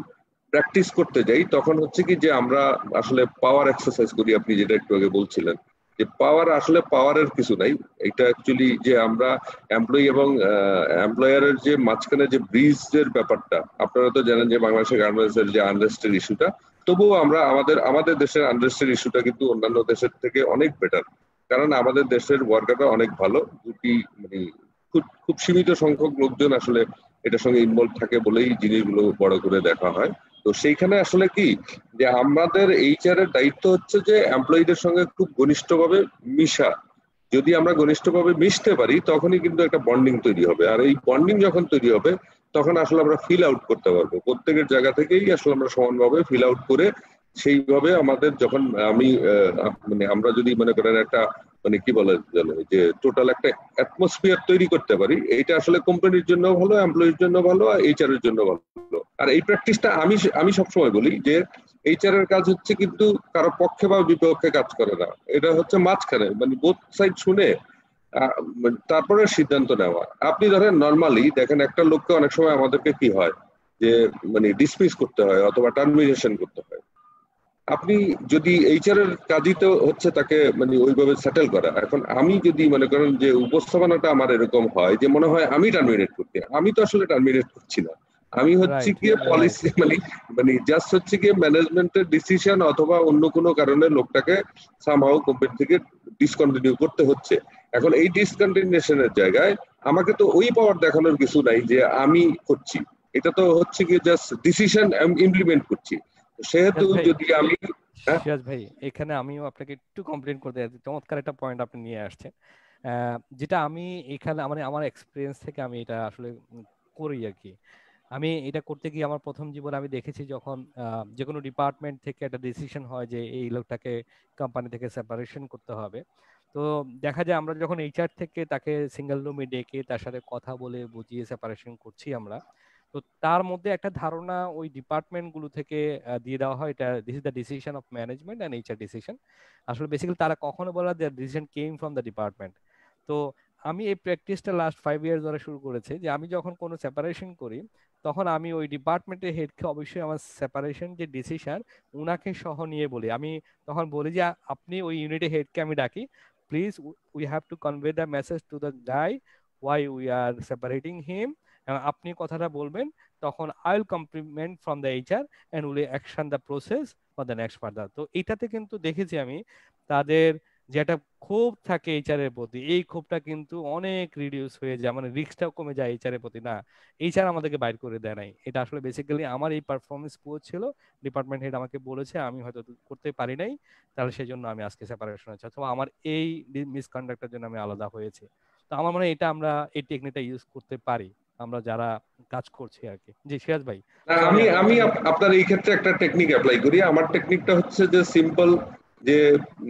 প্র্যাকটিস করতে যাই তখন হচ্ছে কি যে আমরা আসলে পাওয়ার এক্সারসাইজ করি। আপনি যেটা একটু আগে বলছিলেন যে আসলে পাওয়ারের কিছু নাই। এটা অ্যাকচুয়ালি যে আমরা এমপ্লয়ি এবং এমপ্লয়ারের যে মাঝখানে যে ব্রিজের ব্যাপারটা, আপনারা তো জানেন যে বাংলাদেশের গার্মেন্টস এর যে আনরেস্টের ইস্যুটা, তবুও আমরা আমাদের দেশের আনরেস্টের ইস্যুটা কিন্তু অন্যান্য দেশের থেকে অনেক বেটার। কারণ আমাদের দেশের ওয়ার্কাররা অনেক ভালো, মানে খুব সীমিত সংখ্যক লোকজন আসলে এটার সঙ্গে ইনভলভ থাকে বলেই জিনিসগুলো বড় করে দেখা হয়। তো সেইখানে আসলে কি যে আমাদের এইচআর এর দায়িত্ব হচ্ছে যে এমপ্লয়ীদের সঙ্গে খুব ঘনিষ্ঠভাবে মিশা। যদি আমরা ঘনিষ্ঠভাবে মিশতে পারি তখনই কিন্তু একটা বন্ডিং তৈরি হবে। আর এই বন্ডিং যখন তৈরি হবে তখন আসলে আমরা ফিল আউট করতে পারবো, প্রত্যেকের জায়গা থেকেই আসলে আমরা সমানভাবে ফিল আউট করে সেইভাবে আমাদের যখন মানে আমরা যদি মনে করেন একটা মানে কি বলে যে টোটাল একটা অ্যাটমসফিয়ার তৈরি করতে পারি, এইটা আসলে কোম্পানির জন্য ভালো, এমপ্লয়ির জন্য ভালো, আর এইচআর এর জন্য ভালো। আর এই প্র্যাকটিসটা আমি সবসময় বলি যে এইচআর এর কাজ হচ্ছে কিন্তু কারো পক্ষে বা বিপক্ষে কাজ করে না, এটা হচ্ছে মাঝখানে, মানে বোথ সাইড শুনে তারপরে সিদ্ধান্ত নেওয়া। আপনি ধরেন নর্মালি দেখেন একটা লোককে অনেক সময় আমাদেরকে কি হয় যে মানে ডিসমিস করতে হয় অথবা টার্মিনেশন করতে হয়। আপনি যদি এইচআর এর কাজই তো হচ্ছে তাকে মানে ওইভাবে সেটেল করা। এখন আমি যদি মনে করেন যে উপস্থাপনাটা আমার এরকম হয় যে মনে হয় আমি টার্মিনেট করতে, আমি তো আসলে টার্মিনেট করছি না, আমি হচ্ছে গিয়ে পলিসি মানে জাস্ট হচ্ছে গিয়ে ম্যানেজমেন্টের ডিসিশন অথবা অন্য কোনো কারণে লোকটাকে সামহাউ কোম্পানি থেকে ডিসকন্টিনিউ করতে হচ্ছে। এখন এই ডিসকন্টিনিউশনের জায়গায় আমাকে তো ওই পাওয়ার দেখানোর কিছু নাই যে আমি করছি, এটা তো হচ্ছে গিয়ে জাস্ট ডিসিশন ইমপ্লিমেন্ট করছি। সেহেতু যদি আমি হ্যাঁ সিরাজ ভাই, এখানে আমিও আপনাকে একটু কমপ্লেন করতে যাচ্ছি, চমৎকার একটা পয়েন্ট আপনি নিয়ে আসছেন। যেটা আমি এখানে আমার এক্সপিরিয়েন্স থেকে আমি এটা আসলে করি আর কি। আমি এটা করতে গিয়ে আমার প্রথম জীবনে আমি দেখেছি যখন যে কোনো ডিপার্টমেন্ট থেকে একটা ডিসিশন হয় যে এই লোকটাকে কোম্পানি থেকে সেপারেশন করতে হবে, তো দেখা যায় আমরা যখন এইচআর থেকে তাকে সিঙ্গেল রুমে ডেকে তার সাথে কথা বলে বুঝিয়ে সেপারেশন করছি আমরা, তো তার মধ্যে একটা ধারণা ওই ডিপার্টমেন্ট গুলো থেকে দিয়ে দেওয়া হয়, এটা this is the decision of management and HR decision. আসলে বেসিক্যালি তারা কখনো বলা the decision came from the department. তো আমি এই প্র্যাকটিসটা লাস্ট 5 ইয়ার্স ধরে শুরু করেছি যে আমি যখন কোনো সেপারেশন করি তখন আমি ওই ডিপার্টমেন্টের হেডকে অবশ্যই আমার সেপারেশন যে ডিসিশন উনাকে সহ নিয়ে বলি। আমি তখন বলি যে আপনি ওই ইউনিটের হেডকে আমি ডাকি, please we have to convey the message to the guy why we are separating him, আপনি কথাটা বলবেন, তখন I will compliment from the HR and will action the process for the next further. তো এটাতে কিন্তু দেখেছি আমি তাদের যে একটা ক্ষোভ থাকে এইচআর এর প্রতি, এই ক্ষোভটা কিন্তু অনেক রিডিউস হয়ে যায়, মানে রিস্কটাও কমে যায় এইচআর এর প্রতি। না, এইচআর আমাদেরকে বাইর করে দেয় নাই, এটা আসলে বেসিক্যালি আমার এই পারফরমেন্স পুয়ার ছিল, ডিপার্টমেন্ট হেড আমাকে বলেছে, আমি হয়তো করতে পারি নাই, তাহলে সেই জন্য আমি আজকে সেপারেশন হয়েছে, অথবা আমার এই মিসকন্ডাক্টের জন্য আমি আলাদা হয়েছি। তো আমার মনে হয় এটা আমরা এই টেকনিকটা ইউজ করতে পারি আমরা যারা কাজ করছি আর কি। জি সিরাজ ভাই, না, সরি আমি আমি আমি আপনাকে। আপনার এই ক্ষেত্রে একটা টেকনিক অ্যাপ্লাই করি। আমার টেকনিকটা হচ্ছে যে সিম্পল, যে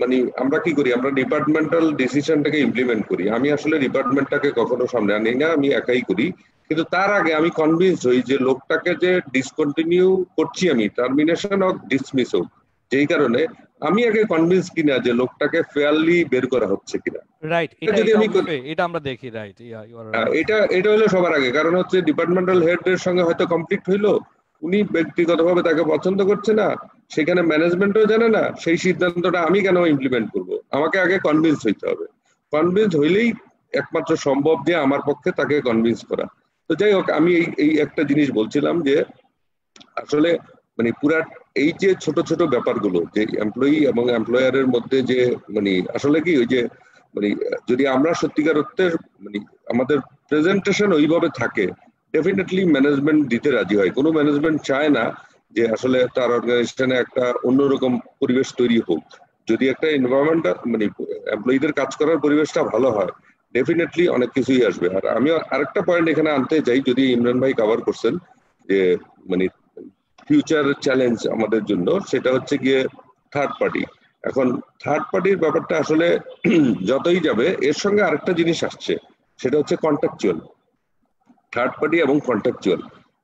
মানে আমরা কি করি, আমরা ডিপার্টমেন্টাল ডিসিশনটাকে ইমপ্লিমেন্ট করি। আমি আসলে ডিপার্টমেন্টটাকে কখনো সামনে আনি না, আমি একাই করি। কিন্তু তার আগে আমি কনভিন্স হই যে লোকটাকে যে ডিসকন্টিনিউ করছি আমি, টার্মিনেশন হোক ডিসমিস হোক, যেই কারণে আমি আগে কনভিন্স কিনা যে লোকটাকে ফেয়ারলি বের করা হচ্ছে কিনা। রাইট, এটা এটা যদি এটা আমি অবশ্যই এটা আমরা দেখি, right, yeah you are right. এটা এটা হলো সবার আগে, কারণ হচ্ছে ডিপার্টমেন্টাল হেড এর সঙ্গে হয়তো কমপ্লিট হইলো, উনি ব্যক্তিগতভাবে তাকে পছন্দ করছে না, সেখানে ম্যানেজমেন্টও জানে না, সেই সিদ্ধান্তটা আমি কেন ইমপ্লিমেন্ট করব? আমাকে আগে কনভিন্স হইতে হবে। কনভিন্স হইলেই একমাত্র সম্ভব যে আমার পক্ষে তাকে কনভিন্স করা। তো যাই হোক, আমি এই এই একটা জিনিস বলছিলাম যে আসলে মানে পুরা এই যে ছোট ছোট ব্যাপারগুলো, যে এমপ্লয়ি এবং এমপ্লয়ারের মধ্যে যে মানে আসলে কি ওই যে মানে যদি আমরা সত্যিকার অর্থে মানে আমাদের প্রেজেন্টেশন ওইভাবে থাকে, ডেফিনেটলি ম্যানেজমেন্ট দিতে রাজি হয়। কোনো ম্যানেজমেন্ট চায় না যে আসলে তার অর্গানাইজেশনে একটা অন্যরকম পরিবেশ তৈরি হোক। যদি একটা এনভায়রনমেন্টটা মানে এমপ্লয়ীদের কাজ করার পরিবেশটা ভালো হয়, ডেফিনেটলি অনেক কিছুই আসবে। আর আমি আরেকটা পয়েন্ট এখানে আনতে চাই, যদি ইমরান ভাই কভার করছেন, যে মানে ফিউচার চ্যালেঞ্জ আমাদের জন্য, সেটা হচ্ছে গিয়ে থার্ড পার্টি। এখন থার্ড পার্টির ব্যাপারটা আসলে যতই যাবে এর সঙ্গে আরেকটা জিনিস আসছে, সেটা হচ্ছে কন্ট্রাকচুয়াল। থার্ড পার্টি এবং কন্ট্রাকচুয়াল,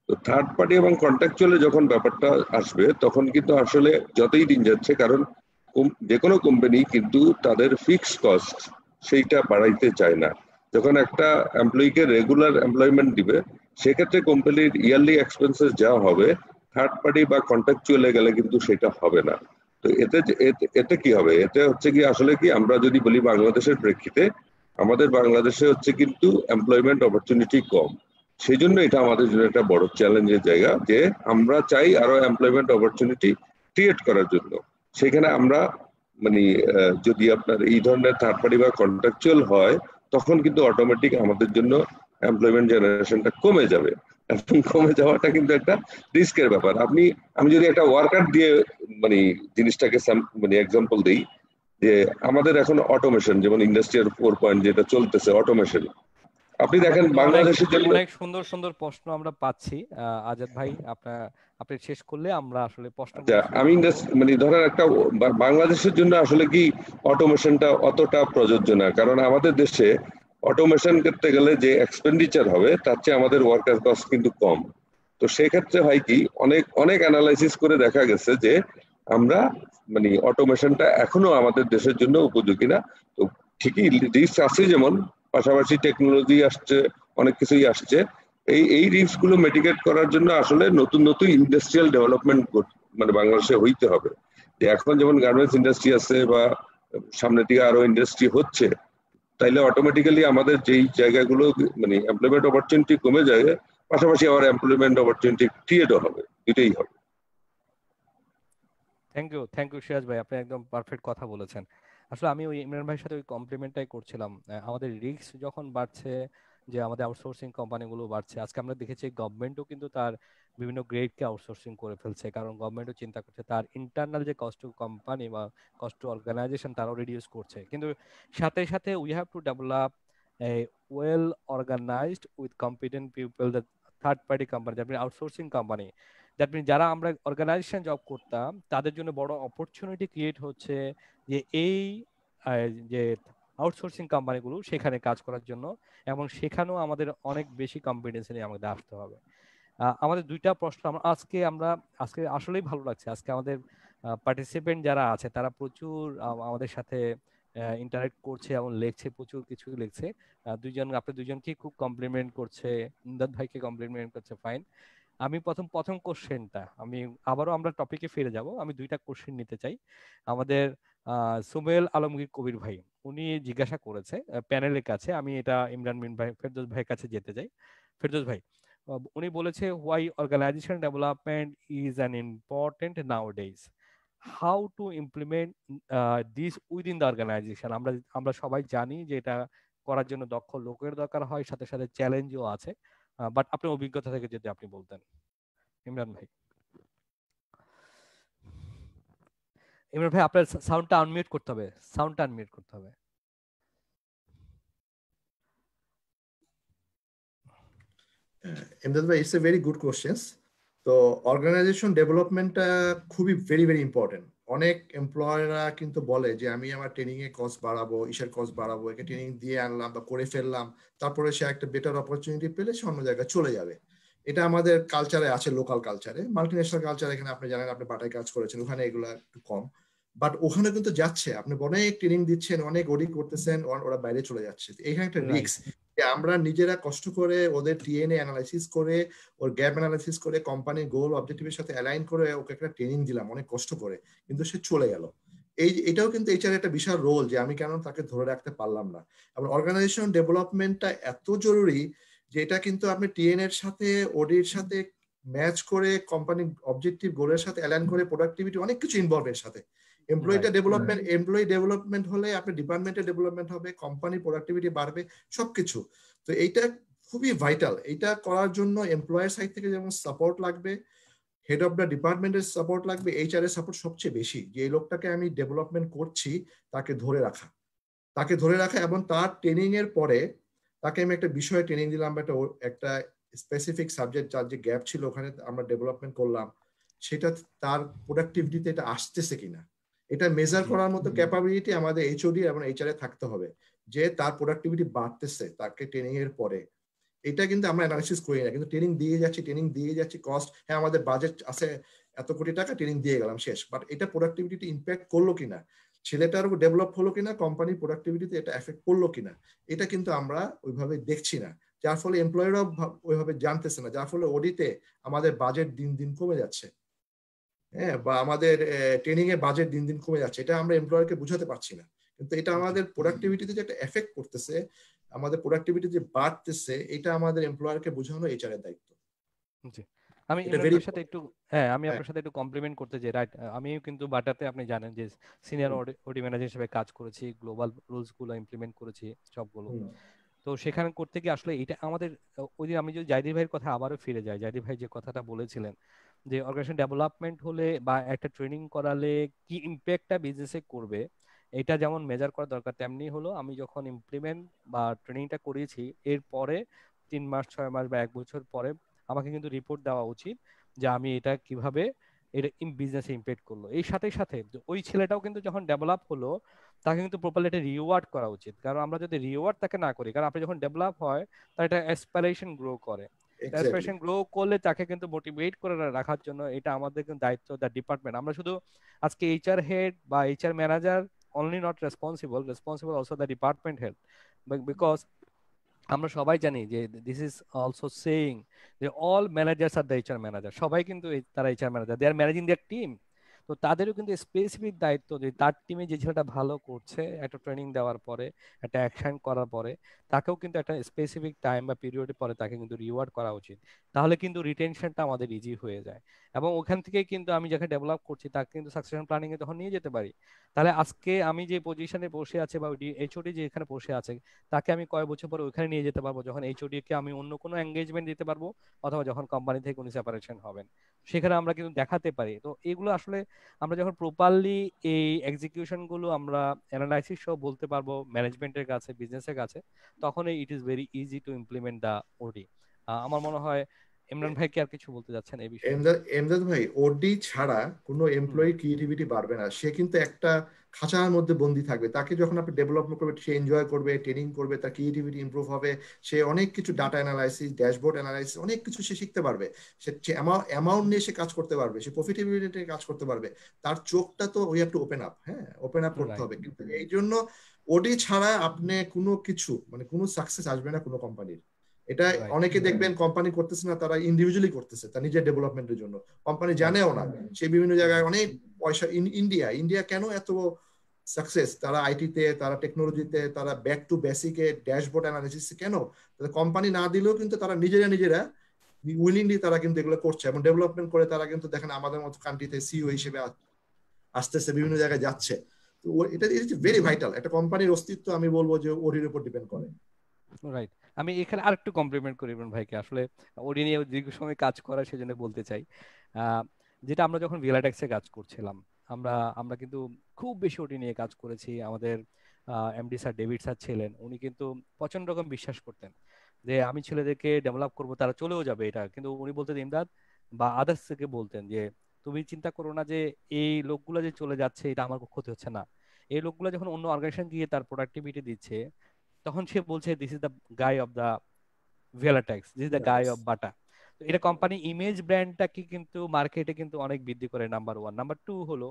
তো থার্ড পার্টি এবং কন্ট্রাকচুয়ালে যখন ব্যাপারটা আসবে তখন কিন্তু আসলে যতই দিন যাচ্ছে, কারণ যে কোনো কোম্পানি কিন্তু তাদের ফিক্সড কস্ট সেইটা বাড়াইতে চায় না। যখন একটা এমপ্লয়িকে রেগুলার এমপ্লয়মেন্ট দিবে, সেক্ষেত্রে কোম্পানির ইয়ারলি এক্সপেন্সেস যা হবে, থার্ড পার্টি বা কন্ট্রাকচুয়ালে গেলে কিন্তু সেটা হবে না। তো এতে কি হবে? এতে হচ্ছে কি আসলে কি, আমরা যদি বলি বাংলাদেশের প্রেক্ষিতে, আমাদের বাংলাদেশে হচ্ছে কিন্তু এমপ্লয়মেন্ট অপরচুনিটি কম। সেই জন্য এটা আমাদের জন্য একটা বড় চ্যালেঞ্জের জায়গা, যে আমরা চাই আরো এমপ্লয়মেন্ট অপরচুনিটি ক্রিয়েট করার জন্য। সেখানে আমরা মানে যদি আপনার এই ধরনের থার্ড পার্টি বা কন্ট্রাকচুয়াল হয়, তখন কিন্তু অটোমেটিক আমাদের জন্য এমপ্লয়মেন্ট জেনারেশনটা কমে যাবে। এবং কমে যাওয়াটা কিন্তু একটা রিস্কের ব্যাপার। আমি যদি একটা ওয়ার্কার দিয়ে মানে জিনিসটাকে মানে এক্সাম্পল দিই, যে আমাদের এখন অটোমেশন, যেমন ইন্ডাস্ট্রিয়াল 4.0 যেটা চলতেছে, অটোমেশন। আপনি আমরা দেখেন কিন্তু অনেক বাংলাদেশের জন্য অনেক সুন্দর সুন্দর প্রশ্ন আমরা পাচ্ছি। আজাদ ভাই, আপনি শেষ করলে আমরা আসলে আচ্ছা, প্রশ্নগুলো শুরু আমি করব। মানে ধরেন একটা বাংলাদেশের জন্য আসলে কি অটোমেশনটা অতটা প্রযোজ্য না, কারণ আমাদের দেশে অটোমেশন করতে গেলে যে এক্সপেন্ডিচার হবে তার চেয়ে আমাদের ওয়ার্কার কস্ট কিন্তু কম। তো সেক্ষেত্রে হয় কি, অনেক অনেক অ্যানালাইসিস করে দেখা গেছে যে আমরা মানে অটোমেশনটা এখনো আমাদের দেশের জন্য উপযোগী না। তো ঠিকই রিস্ক আছে, যেমন পাশাপাশি টেকনোলজি আসছে, অনেক কিছুই আসছে। এই রিস্ক গুলো মিটিগেট করার জন্য আসলে নতুন নতুন ইন্ডাস্ট্রিয়াল ডেভেলপমেন্ট মানে বাংলাদেশে হইতে হবে। যে এখন যেমন গার্মেন্টস ইন্ডাস্ট্রি আছে বা সামনের দিকে আরো ইন্ডাস্ট্রি হচ্ছে, তাইলে অটোমেটিক্যালি আমাদের যেই জায়গাগুলো মানে এমপ্লয়মেন্ট অপরচুনিটি কমে যায়, পাশাপাশি আবার এমপ্লয়মেন্ট অপরচুনিটি ক্রিয়েটও হবে, দুটোই হবে। থ্যাংক ইউ সিরাজ ভাই, আপনি একদম পারফেক্ট কথা বলেছেন। আসলে আমি ওই ইমরান ভাইয়ের সাথে ওই কমপ্লিমেন্টটাই করছিলাম। আমাদের রিস্ক যখন বাড়ছে যে আমাদের আউটসোর্সিং কোম্পানিগুলো বাড়ছে। আজকে আমরা দেখেছি গভর্নমেন্টও কিন্তু তার বিভিন্ন গ্রেডকে আউটসোর্সিং করে ফেলছে, কারণ গভর্নমেন্টও চিন্তা করছে তার ইন্টারনাল যে কস্ট টু কোম্পানি বা কস্ট টু অর্গানাইজেশন তারাও রিডিউস করছে। কিন্তু সাথে সাথে we have to develop a well organized with competent people, the third party company, that mean outsourcing company, that mean যারা আমরা অর্গানাইজেশন জব করতাম তাদের জন্য বড় অপরচুনিটি ক্রিয়েট হচ্ছে যে এই যে আউটসোর্সিং কোম্পানিগুলো সেখানে কাজ করার জন্য, এবং সেখানেও আমাদের অনেক বেশি কম্পিটেন্সি নিয়ে আমাদের আসতে হবে। আমাদের দুইটা প্রশ্ন আজকে আসলেই ভালো লাগছে। আজকে আমাদের পার্টিসিপেন্ট যারা আছে তারা প্রচুর আমাদের সাথে ইন্টারেক্ট করছে এবং লেখছে, প্রচুর কিছু লিখছে। আপনি দুইজনকে খুব কমপ্লিমেন্ট করছে, ইমদাদ ভাইকে কমপ্লিমেন্ট করছে, ফাইন। আমি প্রথম কোশ্চেনটা আবারও আমরা টপিকে ফিরে যাব। আমি দুইটা কোশ্চেন নিতে চাই। আমাদের সুমেল আলমগীর কবির ভাই উনি জিজ্ঞাসা করেছে প্যানেলের কাছে, আমি এটা ইমরান মিন ভাই ফেরদৌস ভাইয়ের কাছে যেতে চাই। ফেরদৌস ভাই, উনি বলেছে why organization development is an important nowadays, how to implement this within the organization. আমরা সবাই জানি যে এটা করার জন্য দক্ষ লোকের দরকার হয়, সাথে সাথে চ্যালেঞ্জও আছে, বাট আপনার অভিজ্ঞতা থেকে যদি আপনি বলতেন। ইমরান ভাই, আপনার সাউন্ডটা আনমিউট করতে হবে, সাউন্ডটা আনমিউট করতে হবে। এমদাদ ভাই, it's a very good questions. তো অর্গানাইজেশন ডেভেলপমেন্টটা খুবই ভেরি ভেরি ইম্পর্টেন্ট। অনেক এমপ্লয়াররা কিন্তু বলে যে আমি আমার ট্রেনিং এর কস্ট বাড়াবো, কস্ট বাড়াবো, একে ট্রেনিং দিয়ে আনলাম বা করে ফেললাম, তারপরে সে একটা বেটার অপরচুনিটি পেলে সে অন্য জায়গায় চলে যাবে। এটা আমাদের কালচারে আছে, লোকাল কালচারে। মাল্টিন্যাশনাল কালচার এখানে আপনি জানেন, আপনি বাটায় কাজ করেছেন, ওখানে এগুলো একটু কম। বাট ওখানে কিন্তু যাচ্ছে, আপনি অনেক ট্রেনিং দিচ্ছেন, অনেক অডিট করতেছেন, ওরা বাইরে চলে যাচ্ছে। এখানে একটা রিস্ক যে আমরা নিজেরা কষ্ট করে ওদের টিএনএ অ্যানালাইসিস করে, ওর গ্যাপ অ্যানালাইসিস করে, কোম্পানির গোল অবজেক্টিভের সাথে অ্যালাইন করে ওকে একটা ট্রেনিং দিলাম অনেক কষ্ট করে, কিন্তু সে চলে গেল। এটাও কিন্তু এইচআর একটা বিশাল রোল যে আমি কেন তাকে ধরে রাখতে পারলাম না। এবং অর্গানাইজেশন ডেভেলপমেন্টটা এত জরুরি যে এটা কিন্তু আপনি টিএনএ এর সাথে, ওডির সাথে ম্যাচ করে, কোম্পানির অবজেক্টিভ গোলের সাথে অ্যালাইন করে, প্রোডাক্টিভিটি অনেক কিছু ইনভলভ এর সাথে। এমপ্লয়ি ডেভেলপমেন্ট হলে আপনার ডিপার্টমেন্টের ডেভেলপমেন্ট হবে, কোম্পানির প্রোডাক্টিভিটি বাড়বে, সবকিছু। তো এইটা খুবই ভাইটাল। এটা করার জন্য এমপ্লয়ার সাইড থেকে যেমন সাপোর্ট লাগবে, হেড অফ দ্য ডিপার্টমেন্টের সাপোর্ট লাগবে, এইচআর এর সাপোর্ট সবচেয়ে বেশি। যে এই লোকটাকে আমি ডেভেলপমেন্ট করছি তাকে ধরে রাখা এবং তার ট্রেনিং এর পরে তাকে আমি একটা বিষয়ে ট্রেনিং দিলাম, একটা স্পেসিফিক সাবজেক্ট, যার যে গ্যাপ ছিল ওখানে আমরা ডেভেলপমেন্ট করলাম, সেটা তার প্রোডাক্টিভিটিতে এটা আসতেছে কিনা, এটা মেজার করার মতো ক্যাপাবিলিটি আমাদের এইচওডি এবং এইচআর এ থাকতে হবে, যে তার প্রোডাক্টিভিটি বাড়তেছে তাকে ট্রেনিং এর পরে। এটা কিন্তু আমরা অ্যানালিসিস করি না, কিন্তু ট্রেনিং দিয়ে যাচ্ছি কস্ট, হ্যাঁ আমাদের বাজেট আছে এত কোটি টাকা, ট্রেনিং দিয়ে গেলাম, শেষ। বাট এটা প্রোডাক্টিভিটি ইম্প্যাক্ট করলো কিনা, ছেলেটার ডেভেলপ হলো কিনা, কোম্পানির প্রোডাক্টিভিটিতে এটা এফেক্ট করলো কিনা, এটা কিন্তু আমরা ওইভাবে দেখছি না। যার ফলে এমপ্লয়িরাও ওইভাবে জানতেছে না, যার ফলে অডিটে আমাদের বাজেট দিন দিন কমে যাচ্ছে, হ্যাঁ, বা আমাদের ট্রেনিং এর বাজেট দিন দিন কমে যাচ্ছে। এটা আমরা এমপ্লয়ারকে বুঝাতে পারছি না, কিন্তু এটা আমাদের প্রোডাক্টিভিটিতে যে একটা এফেক্ট করতেছে, আমাদের প্রোডাক্টিভিটি যে বাড়তেছে, এটা আমাদের এমপ্লয়ারকে বোঝানো এইচআর এর দায়িত্ব। আমি আপনার সাথে একটু আপনার সাথে একটু কমপ্লিমেন্ট করতে চাই, রাইট। আমি কিন্তু বাটাতে আপনি জানেন যে সিনিয়র অডি ম্যানেজার হিসেবে কাজ করেছি, গ্লোবাল রুলস গুলো ইমপ্লিমেন্ট করেছি সবগুলো। তো সেখানে করতে গিয়ে আসলে এটা আমাদের ওই দিন আমি যদি জাইদি ভাইয়ের কথা আবারও ফিরে যাই, জাইদি ভাই যে কথাটা বলেছিলেন যে অর্গানাইজেশন ডেভেলপমেন্ট হলে বা একটা ট্রেনিং করালে কি ইম্প্যাক্টটা বিজনেসে করবে, এটা যেমন মেজার করা দরকার, তেমনি হলো আমি যখন ইমপ্লিমেন্ট বা ট্রেনিংটা করিয়েছি এরপরে 3 মাস 6 মাস বা 1 বছর পরে আমাকে কিন্তু রিপোর্ট দেওয়া উচিত যে আমি এটা কিভাবে এটা বিজনেসে ইম্প্যাক্ট করলো। এই সাথে সাথে ওই ছেলেটাও কিন্তু যখন ডেভেলপ হলো তাকে কিন্তু প্রপারলি একটা রিওয়ার্ড করা উচিত, কারণ আমরা যদি রিওয়ার্ড তাকে না করি, কারণ আপনি যখন ডেভেলপ হয় তার একটা অ্যাসপিরেশন গ্রো করে, অ্যাসপিরেশন গ্রো করলে তাকে কিন্তু মোটিভেট করে রাখার জন্য এটা আমাদের কিন্তু দায়িত্ব, দ্য ডিপার্টমেন্ট। আমরা শুধু আজকে এইচআর হেড বা HR manager only not responsible also the department head, because আমরা সবাই জানি যে দিস ইজ অলসো সেইং যে all managers are the HR manager, সবাই কিন্তু তারা HR manager, they are managing their team. তো তাদেরও কিন্তু স্পেসিফিক দায়িত্ব যে তার টিমে যে ছেলেটা ভালো করছে একটা ট্রেনিং দেওয়ার পরে একটা অ্যাকশন করার পরে তাকেও কিন্তু একটা স্পেসিফিক টাইম বা পিরিয়ডের পরে তাকে কিন্তু রিওয়ার্ড করা উচিত। তাহলে কিন্তু রিটেনশনটা আমাদের ইজি হয়ে যায় এবং ওখান থেকে কিন্তু আমি যাকে ডেভেলপ করছি তাকে কিন্তু সাকসেশন প্ল্যানিং এ তখন নিয়ে যেতে পারি। তাহলে আজকে আমি যে পজিশনে বসে আছে বা এইচওডি যে এখানে বসে আছে তাকে আমি কয়েক বছর পরে ওইখানে নিয়ে যেতে পারবো যখন এইচওডি কে আমি অন্য কোনো এঙ্গেজমেন্ট দিতে পারবো অথবা যখন কোম্পানি থেকে উনি সেপারেশন হবেন সেখানে আমরা কিন্তু দেখাতে পারি। তো এগুলো আসলে আমরা যখন প্রপারলি এই এক্সিকিউশন গুলো আমরা অ্যানালাইসিস সহ বলতে পারবো ম্যানেজমেন্টের কাছে বিজনেসের কাছে তখন it is very easy to implement the OD. আমার মনে হয় ইমরান ভাই কি আর কিছু বলতে যাচ্ছেন এই বিষয়ে? এমদাদ ভাই, ওডি ছাড়া কোনো এমপ্লয়ি ক্রিয়েটিভিটি বাড়বে না। সে কিন্তু একটা খাঁচার মধ্যে বন্দি থাকবে। তাকে যখন আপনি ডেভেলপমেন্ট করবে, সে এনজয় করবে, ট্রেনিং করবে, তার ক্রিয়েটিভিটি ইমপ্রুভ হবে। সে অনেক কিছু ডাটা অ্যানালাইসিস, ড্যাশবোর্ড অ্যানালাইসিস, অনেক কিছু সে শিখতে পারবে। সে অ্যামাউন্ট নিয়ে সে কাজ করতে পারবে, সে প্রফিটেবিলিটি নিয়ে কাজ করতে পারবে। তার চোখটা তো we have to open up, হ্যাঁ, ওপেন আপ করতে হবে। কিন্তু এই জন্য ওডি ছাড়া আপনি কোনো কিছু মানে কোনো সাকসেস আসবে না কোনো কোম্পানির। এটা অনেকে দেখবেন কোম্পানি করতেছে না, তারা ইন্ডিভিজুয়ালি করতেছে তার নিজের ডেভেলপমেন্টের জন্য। কোম্পানি জানেও না সে বিভিন্ন জায়গায় অনেক পয়সা। ইন্ডিয়া কেন এত সাকসেস, তারা আইটিতে, তারা টেকনোলজিতে, তারা ব্যাক টু বেসিকে, ড্যাশবোর্ড অ্যানালিসিস কেন? কোম্পানি না দিলেও কিন্তু তারা নিজেরা উইলিংলি তারা কিন্তু এগুলো করছে এবং ডেভেলপমেন্ট করে তারা কিন্তু দেখেন আমাদের মতো কান্ট্রিতে সিইও হিসেবে আসতেছে, বিভিন্ন জায়গায় যাচ্ছে। তো এটা ভেরি ভাইটাল। একটা কোম্পানির অস্তিত্ব আমি বলবো যে ওডির উপর ডিপেন্ড করে। রাইট। আমি এখানে আরেকটু কমপ্লিমেন্ট করি ইমরান ভাইকে, আসলে ওডি নিয়ে দীর্ঘ সময় কাজ করা সেজন্য বলতে চাই। যেটা আমরা যখন ভিলাটেক্সে কাজ করছিলাম আমরা আমরা কিন্তু খুব বেশি ওডি নিয়ে কাজ করেছি। আমাদের এমডি স্যার ডেভিড স্যার ছিলেন, উনি কিন্তু প্রচন্ড রকম বিশ্বাস করতেন যে আমি ছেলেদেরকে ডেভেলপ করবো তারা চলেও যাবে এটা। কিন্তু উনি বলতেন ইমদাদ বা আদার্স থেকে বলতেন যে তুমি চিন্তা করো না যে এই লোকগুলো যে চলে যাচ্ছে এটা আমার ক্ষতি হচ্ছে না। এই লোকগুলো যখন অন্য অর্গানাইজেশন গিয়ে তার প্রোডাক্টিভিটি দিচ্ছে তখন সে বলছে this is the guy of the Viyellatex, this is the guy of Bata. তো এটা কোম্পানি ইমেজ ব্র্যান্ডটাকে কিন্তু মার্কেটে কিন্তু অনেক বৃদ্ধি করে, নাম্বার ওয়ান। নাম্বার টু হলো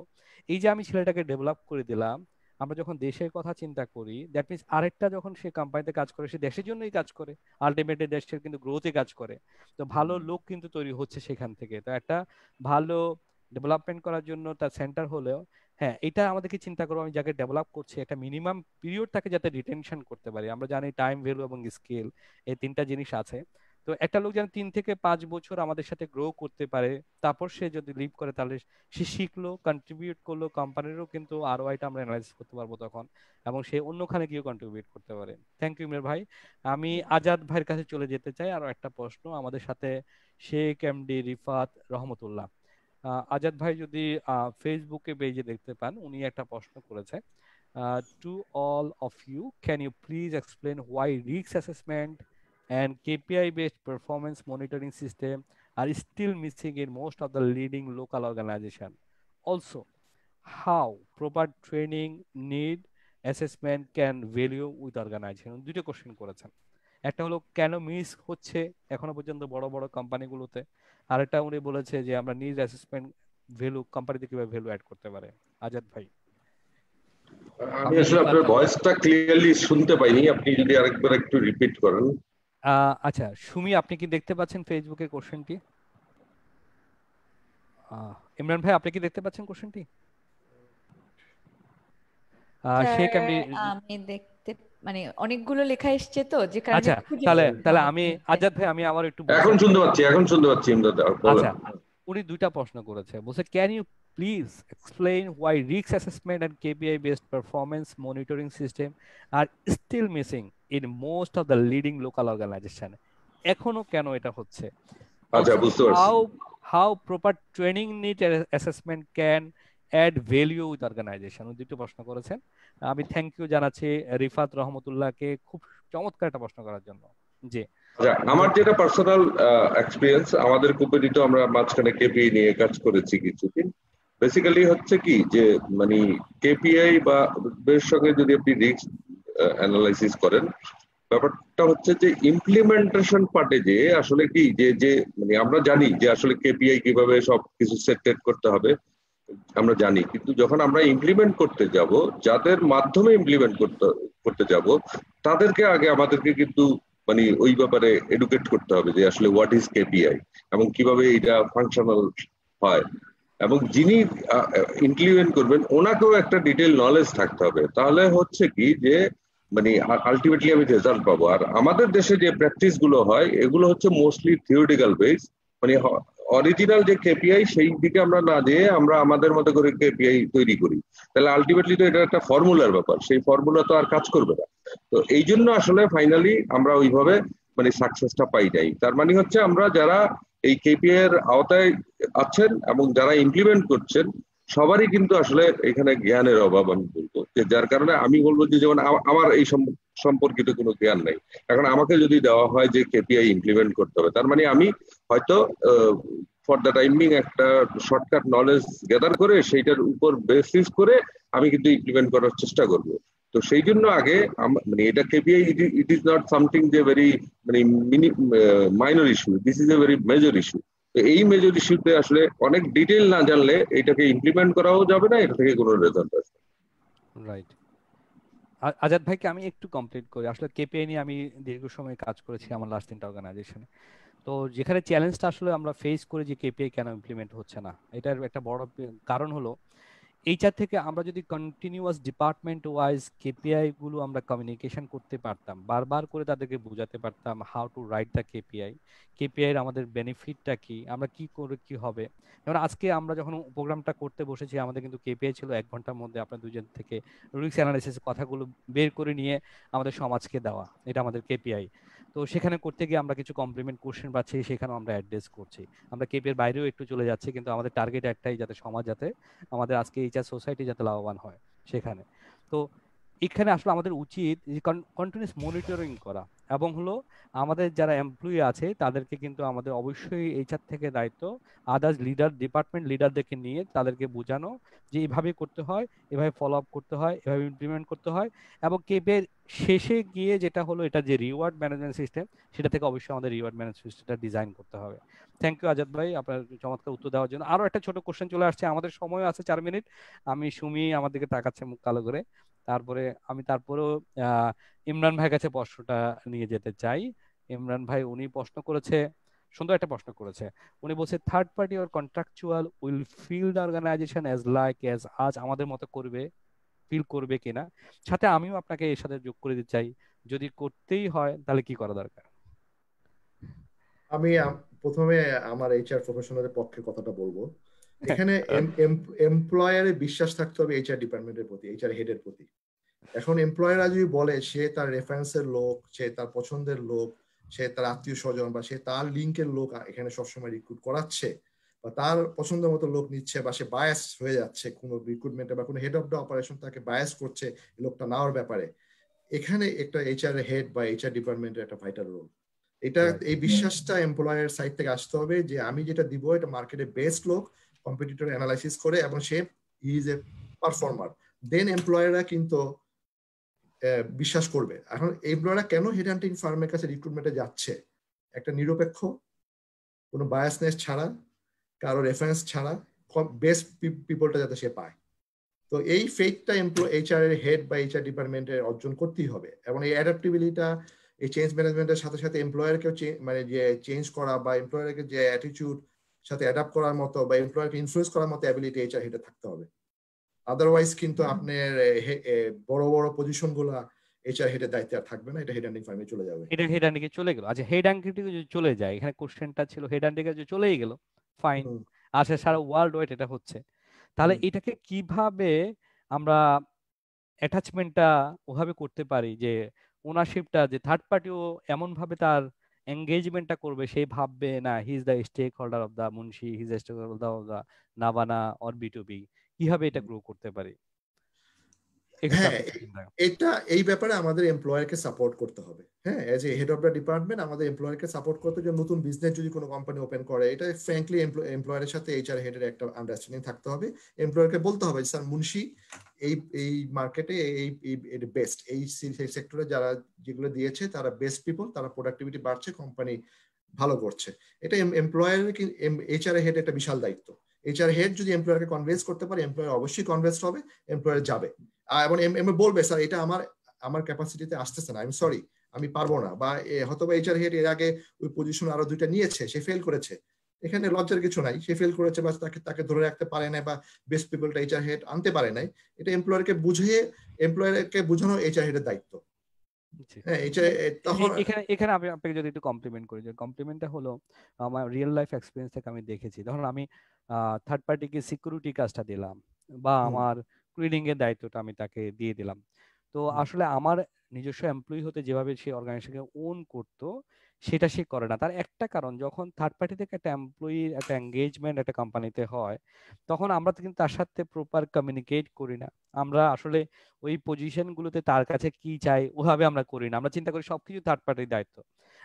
এই যে আমি ছেলেটাকে ডেভেলপ করে দিলাম, আমরা যখন দেশের কথা চিন্তা করি দ্যাট মিনস আরেকটা যখন সে কোম্পানিতে কাজ করে সে দেশের জন্যই কাজ করে, আলটিমেটলি দেশের কিন্তু গ্রোথে কাজ করে। তো ভালো লোক কিন্তু তৈরি হচ্ছে সেখান থেকে। তো একটা ভালো ডেভেলপমেন্ট করার জন্য তার সেন্টার হলেও হ্যাঁ এটা আমাদেরকে চিন্তা করবো আমি যাকে ডেভেলপ করছি একটা মিনিমাম পিরিয়ড তাকে যাতে রিটেনশন করতে পারি। আমরা জানি টাইম ভ্যালু এবং স্কিল এই তিনটা জিনিস আছে। তো একটা লোক যেন 3 থেকে 5 বছর আমাদের সাথে গ্রো করতে পারে, তারপর সে যদি লিভ করে তাহলে সে শিখলো, কন্ট্রিবিউট করলো, কোম্পানিরও কিন্তু আরওআইটা আমরা অ্যানালাইসিস করতে পারবো তখন, এবং সে অন্যখানে গিয়েও কন্ট্রিবিউট করতে পারে। থ্যাংক ইউ ইমরান ভাই। আমি আজাদ ভাইয়ের কাছে চলে যেতে চাই। আরো একটা প্রশ্ন আমাদের সাথে শেখ এমডি রিফাত রহমতুল্লাহ। আজাদ ভাই যদি ফেসবুকে পেজে দেখতে পান উনি একটা প্রশ্ন করেছে, to all of you can you please explain why risk assessment and KPI-based performance monitoring system are still missing in most of the leading local organization. Also, how proper training need assessment can value with organization. দুটো question করেছেন। একটা হলো কেন miss হচ্ছে এখনো পর্যন্ত বড় বড় কোম্পানিগুলোতে, আর একটা উনি বলেছে যে আমরা নিজ অ্যাসেসমেন্ট ভ্যালু কোম্পানিতে কিভাবে ভ্যালু অ্যাড করতে পারে। আজাদ ভাই। আমি আসলে আপনার ভয়েসটা ক্লিয়ারলি শুনতে পাইনি, আপনি যদি আরেকবার একটু রিপিট করেন। আচ্ছা সুমি, আপনি কি দেখতে পাচ্ছেন ফেসবুকে কোশ্চেনটি? ইমরান ভাই আপনি কি দেখতে পাচ্ছেন কোশ্চেনটি? শেখ এমডি আমি দেখতে মানে অনেকগুলো লেখা এসেছে তো যে কারণে আচ্ছা তাহলে আমি আজাদ ভাই আমি আবার একটু এখন শুনতে পাচ্ছি ইমদাদ। আচ্ছা উনি দুইটা প্রশ্ন করেছে, বলছে can you please explain why risk assessment and KPI based performance monitoring system are still missing in most of the leading local organization. এখনো কেন এটা হচ্ছে? আচ্ছা বুঝতে পারছি। How proper training need assessment can add value with organization. দুটো প্রশ্ন করেছেন। আমি থ্যাংক ইউ জানাচ্ছি রিফাত রহমতুল্লাহকে খুব চমৎকার একটা প্রশ্ন করার জন্য। জি আমার যেটা পার্সোনাল এক্সপিরিয়েন্স, আমাদের কোম্পানিতে আমরা মাঝখানে কেপিআই নিয়ে কাজ করেছি কিছুদিন। বেসিক্যালি হচ্ছে কি যে মানে কেপিআই বা বের সঙ্গে যদি আপনি রিস্ক অ্যানালাইসিস করেন, ব্যাপারটা হচ্ছে যে ইমপ্লিমেন্টেশন পার্টে যে আসলে কি যে মানে আমরা জানি যে আসলে কেপিআই কিভাবে সব কিছু সেট করতে হবে আমরা জানি, কিন্তু যখন আমরা ইমপ্লিমেন্ট করতে যাব, যাদের মাধ্যমে ইমপ্লিমেন্ট করতে যাব তাদেরকে আগে আমাদেরকে কিন্তু মানে ওই ব্যাপারে এডুকেট করতে হবে যে আসলে হোয়াট ইজ কেপিআই এবং কিভাবে এটা ফাংশনাল হয়। এবং যিনি ইমপ্লিমেন্ট করবেন ওনাকেও একটা ডিটেল নলেজ থাকতে হবে। তাহলে হচ্ছে কি যে মানে আলটিমেটলি আমি রেজাল্ট পাবো। আর আমাদের দেশে যে প্র্যাকটিস গুলো হয় এগুলো হচ্ছে মোস্টলি থিওরিটিক্যাল বেস, মানে অরিজিনাল যে কেপিআই সেই দিকে আমরা না যেয়ে আমরা আমাদের মতো করে কেপিআই তৈরি করি। তাহলে আলটিমেটলি তো এটা একটা ফর্মুলার ব্যাপার, সেই ফর্মুলা তো আর কাজ করবে না। তো এই জন্য আসলে ফাইনালি আমরা ওইভাবে মানে সাকসেসটা পাই নাই। তার মানে হচ্ছে আমরা যারা এই কেপিআই এর আওতায় আছেন এবং যারা ইমপ্লিমেন্ট করছেন সবারই কিন্তু আসলে এখানে জ্ঞানের অভাব আমি বলবো, যে যার কারণে আমি বলবো যে যেমন আমার এই সম্পর্কিত কোনো জ্ঞান নাই। এখন আমাকে যদি দেওয়া হয় যে কেপিআই ইমপ্লিমেন্ট করতে হবে, তার মানে আমি হয়তো ফর দ্য টাইম বিং একটা শর্টকাট নলেজ গ্যাদার করে সেইটার উপর বেসিস করে আমি কিন্তু ইমপ্লিমেন্ট করার চেষ্টা করব। তো সেই জন্য আগে মানে এটা KPI it is not something যে ভেরি মানে minor issue, this is a very major issue. তো এই মেজর ইস্যুতে আসলে অনেক ডিটেল না জানলে এটাকে ইমপ্লিমেন্ট করাও যাবে না, এটা থেকে কোনো রেজাল্ট আসবে। রাইট। আজাদ ভাইকে আমি একটু কমপ্লিট করি। আসলে কেপিআই নিয়ে আমি দীর্ঘ সময় কাজ করেছি আমার লাস্ট 3টা অর্গানাইজেশনে। তো যেখানে চ্যালেঞ্জটা আসলে আমরা ফেস করি যে কেপিআই কেন ইমপ্লিমেন্ট হচ্ছে না, এটার একটা বড় কারণ হলো এইচআর থেকে আমরা যদি কন্টিনিউয়াস ডিপার্টমেন্ট ওয়াইজ কেপিআই গুলো আমরা কমিউনিকেশন করতে পারতাম, বারবার করে তাদেরকে বোঝাতে পারতাম how to write the KPI, KPI এর আমাদের বেনিফিটটা কি, আমরা কি করে কি হবে। যেমন আজকে আমরা যখন প্রোগ্রামটা করতে বসেছি আমাদের কিন্তু কেপিআই ছিল 1 ঘন্টার মধ্যে আপনার দুজন থেকে রিস্ক অ্যানালাইসিস কথাগুলো বের করে নিয়ে আমাদের সমাজকে দেওয়া, এটা আমাদের কেপিআই। তো সেখানে করতে গিয়ে আমরা কিছু কমপ্লিমেন্ট কোশ্চেন পাচ্ছি, সেখানেও আমরা অ্যাড্রেস করছি। আমরা কেপিআই এর বাইরেও একটু চলে যাচ্ছি, কিন্তু আমাদের টার্গেট একটাই, যাতে সমাজ, যাতে আমাদের আজকে এইচআর সোসাইটি যাতে লাভবান হয় সেখানে। তো এখানে আসলে আমাদের উচিত কন্টিনিউয়াস মনিটরিং করা, এবং হলো আমাদের যারা এমপ্লয়ি আছে তাদেরকে কিন্তু আমাদের অবশ্যই এইচআর থেকে দায়িত্ব আদার্স লিডার, ডিপার্টমেন্ট লিডারদেরকে নিয়ে তাদেরকে বোঝানো যে এইভাবে করতে হয়, এভাবে ফলো আপ করতে হয়, এভাবে ইমপ্লিমেন্ট করতে হয়। এবং কেপিআই শেষে গিয়ে যেটা হলো এটা যে রিওয়ার্ড ম্যানেজমেন্ট সিস্টেম, সেটা থেকে অবশ্যই আমাদের রিওয়ার্ড ম্যানেজমেন্ট সিস্টেমটা ডিজাইন করতে হবে। থ্যাংক ইউ আজাদ ভাই আপনার চমৎকার উত্তর দেওয়ার জন্য। আরো একটা ছোট কোশ্চেন চলে আসছে, আমাদের সময় আছে 4 মিনিট। আমি সুমি আমার দিকে তাকাচ্ছে মুখ কালো করে। তারপরে আমি তারপরেও ইমরান ভাইয়ের কাছে প্রশ্নটা নিয়ে যেতে চাই। ইমরান ভাই উনি প্রশ্ন করেছে, সুন্দর একটা প্রশ্ন করেছে। উনি বলছে third party or contractual will fill the organization as like as আজ, আমাদের মতো করবে, ফিল করবে কিনা। সাথে আমিও আপনাকে এর সাথে যোগ করে দিতে চাই, যদি করতেই হয় তাহলে কি করা দরকার। আমি প্রথমে আমার এইচআর প্রফেশনালের পক্ষে কথাটা বলবো। এখানে এমপ্লয়ারের বিশ্বাস থাকতে হবে এইচআর ডিপার্টমেন্টের প্রতি, এইচআর হেডের প্রতি। এখন এমপ্লয়াররা যদি বলে সে তার রেফারেন্সের লোক, সে তার পছন্দের লোক, সে তার আত্মীয় স্বজন বা সে তার লিঙ্কের লোক এখানে সবসময় রিক্রুট করাচ্ছে বা তার পছন্দ মতো লোক নিচ্ছে, বা সে বায়াস হয়ে যাচ্ছে কোনো রিক্রুটমেন্টে বা কোনো হেড অফ দ্য অপারেশন তাকে বায়াস করছে লোকটা নেওয়ার ব্যাপারে, এখানে একটা এইচআর হেড বা এইচআর ডিপার্টমেন্টের একটা ভাইটাল রোল। এটা এই বিশ্বাসটা এমপ্লয়ার সাইড থেকে আসতে হবে যে আমি যেটা দিব এটা মার্কেটে বেস্ট লোক, কম্পিটিটর অ্যানালাইসিস করে, এবং সে ইজ এ পারফর্মার, দেন এমপ্লয়াররা কিন্তু বিশ্বাস করবে। এখন এমপ্লয়াররা কেন হেড হান্টিং ফার্মের কাছে রিক্রুটমেন্টে যাচ্ছে? একটা নিরপেক্ষ, কোনো বায়াসনেস ছাড়া, কারো রেফারেন্স ছাড়া বেস্ট পিপলটা যাতে সে পায়। তো এই ফেটটা এইচআর এর হেড বা এইচআর ডিপার্টমেন্টের অর্জন করতেই হবে। এবং এই অ্যাডাপ্টিবিলিটা, এই চেঞ্জ ম্যানেজমেন্টের সাথে সাথে এমপ্লয়ারকেও মানে যে চেঞ্জ করা বা এমপ্লয়ারকে যে অ্যাটিটিউড সাথে অ্যাডাপ্ট করার মতো বা এমপ্লয়ারকে ইনফ্লুয়েন্স করার মতো অ্যাবিলিটি এইচআর হেডে থাকতে হবে। আদারওয়াইজ কিন্তু আপনার বড় বড় পজিশন গুলা এইচআর হেডের দায়িত্বে আর থাকবে না, এটা হেড হান্টিং ফার্মে চলে যাবে। এটা হেড হান্টিং এ চলে গেল। আচ্ছা হেড হান্টিং যদি চলে যায়, এখানে কোশ্চেনটা ছিল হেড হান্টিং এ যদি চলেই গেল, ফাইন, আচ্ছা সারা ওয়ার্ল্ড ওয়াইড এটা হচ্ছে, তাহলে এটাকে কিভাবে আমরা অ্যাটাচমেন্টটা ওভাবে করতে পারি যে ওনারশিপটা, যে থার্ড পার্টিও এমন ভাবে তার এঙ্গেজমেন্টটা করবে, সে ভাববে না he is the stakeholder of the Munshi, he is the stakeholder of the Navana or বি2বি, কিভাবে এটা গ্রো করতে পারি? হ্যাঁ, এটা এই ব্যাপারে আমাদের এমপ্লয়ারকে সাপোর্ট করতে হবে। হ্যাঁ, as a head of the department আমাদের এমপ্লয়ারকে সাপোর্ট করতে, যে নতুন বিজনেস যদি কোনো কোম্পানি ওপেন করে, এটা ফ্র্যাঙ্কলি এমপ্লয়ারের সাথে এইচআর হেডের একটা আন্ডারস্ট্যান্ডিং থাকতে হবে। এমপ্লয়ারকে বলতে হবে স্যার মুন্সি এই মার্কেটে এই বেস্ট, এই সেক্টরে যারা যেগুলো দিয়েছে তারা বেস্ট পিপল, তারা প্রোডাক্টিভিটি বাড়ছে, কোম্পানি ভালো করছে। এটা এমপ্লয়ারের এইচআর হেড একটা বিশাল দায়িত্ব। এইচআর হেড যদি এমপ্লয়ারকে কনভিন্স করতে পারে, এমপ্লয়ার অবশ্যই কনভিন্স হবে, এমপ্লয়ার যাবে এবং বলবে স্যার এটা আমার ক্যাপাসিটিতে আসতেছে না, আই এম সরি, আমি পারবো না। বা হয়তো এইচআর হেড এর আগে ওই পজিশন আরো 2টা নিয়েছে, সে ফেল করেছে, এখানে লজ্জার কিছু নাই, সে ফেল করেছে বা তাকে ধরে রাখতে পারে নাই বা বেস্ট পিপলটা এইচআর হেড আনতে পারে নাই, এটা এমপ্লয়ারকে বোঝানো এইচআর হেডের দায়িত্ব। হ্যাঁ, এখানে আমি আপনাকে যদি একটু কমপ্লিমেন্ট করি, যে কমপ্লিমেন্টটা হলো আমার রিয়েল লাইফ এক্সপিরিয়েন্স থেকে আমি দেখেছি। ধরুন আমি থার্ড পার্টিকে সিকিউরিটি কাজটা দিলাম বা আমার ক্লিনিং এর দায়িত্বটা আমি তাকে দিয়ে দিলাম, তো আসলে আমার নিজস্ব এমপ্লয়ি হতে যেভাবে সে অর্গানাইজেশনকে ওন করতো সেটা সে করে না। তার একটা কারণ, যখন থার্ড পার্টি থেকে একটা এমপ্লয়ির একটা এঙ্গেজমেন্ট একটা কোম্পানিতে হয়, তখন আমরা কিন্তু তার সাথে প্রপার কমিউনিকেট করি না। আমরা আসলে ওই পজিশন গুলোতে তার কাছে কি চাই ওভাবে আমরা করি না, আমরা চিন্তা করি সবকিছু থার্ড পার্টির দায়িত্ব।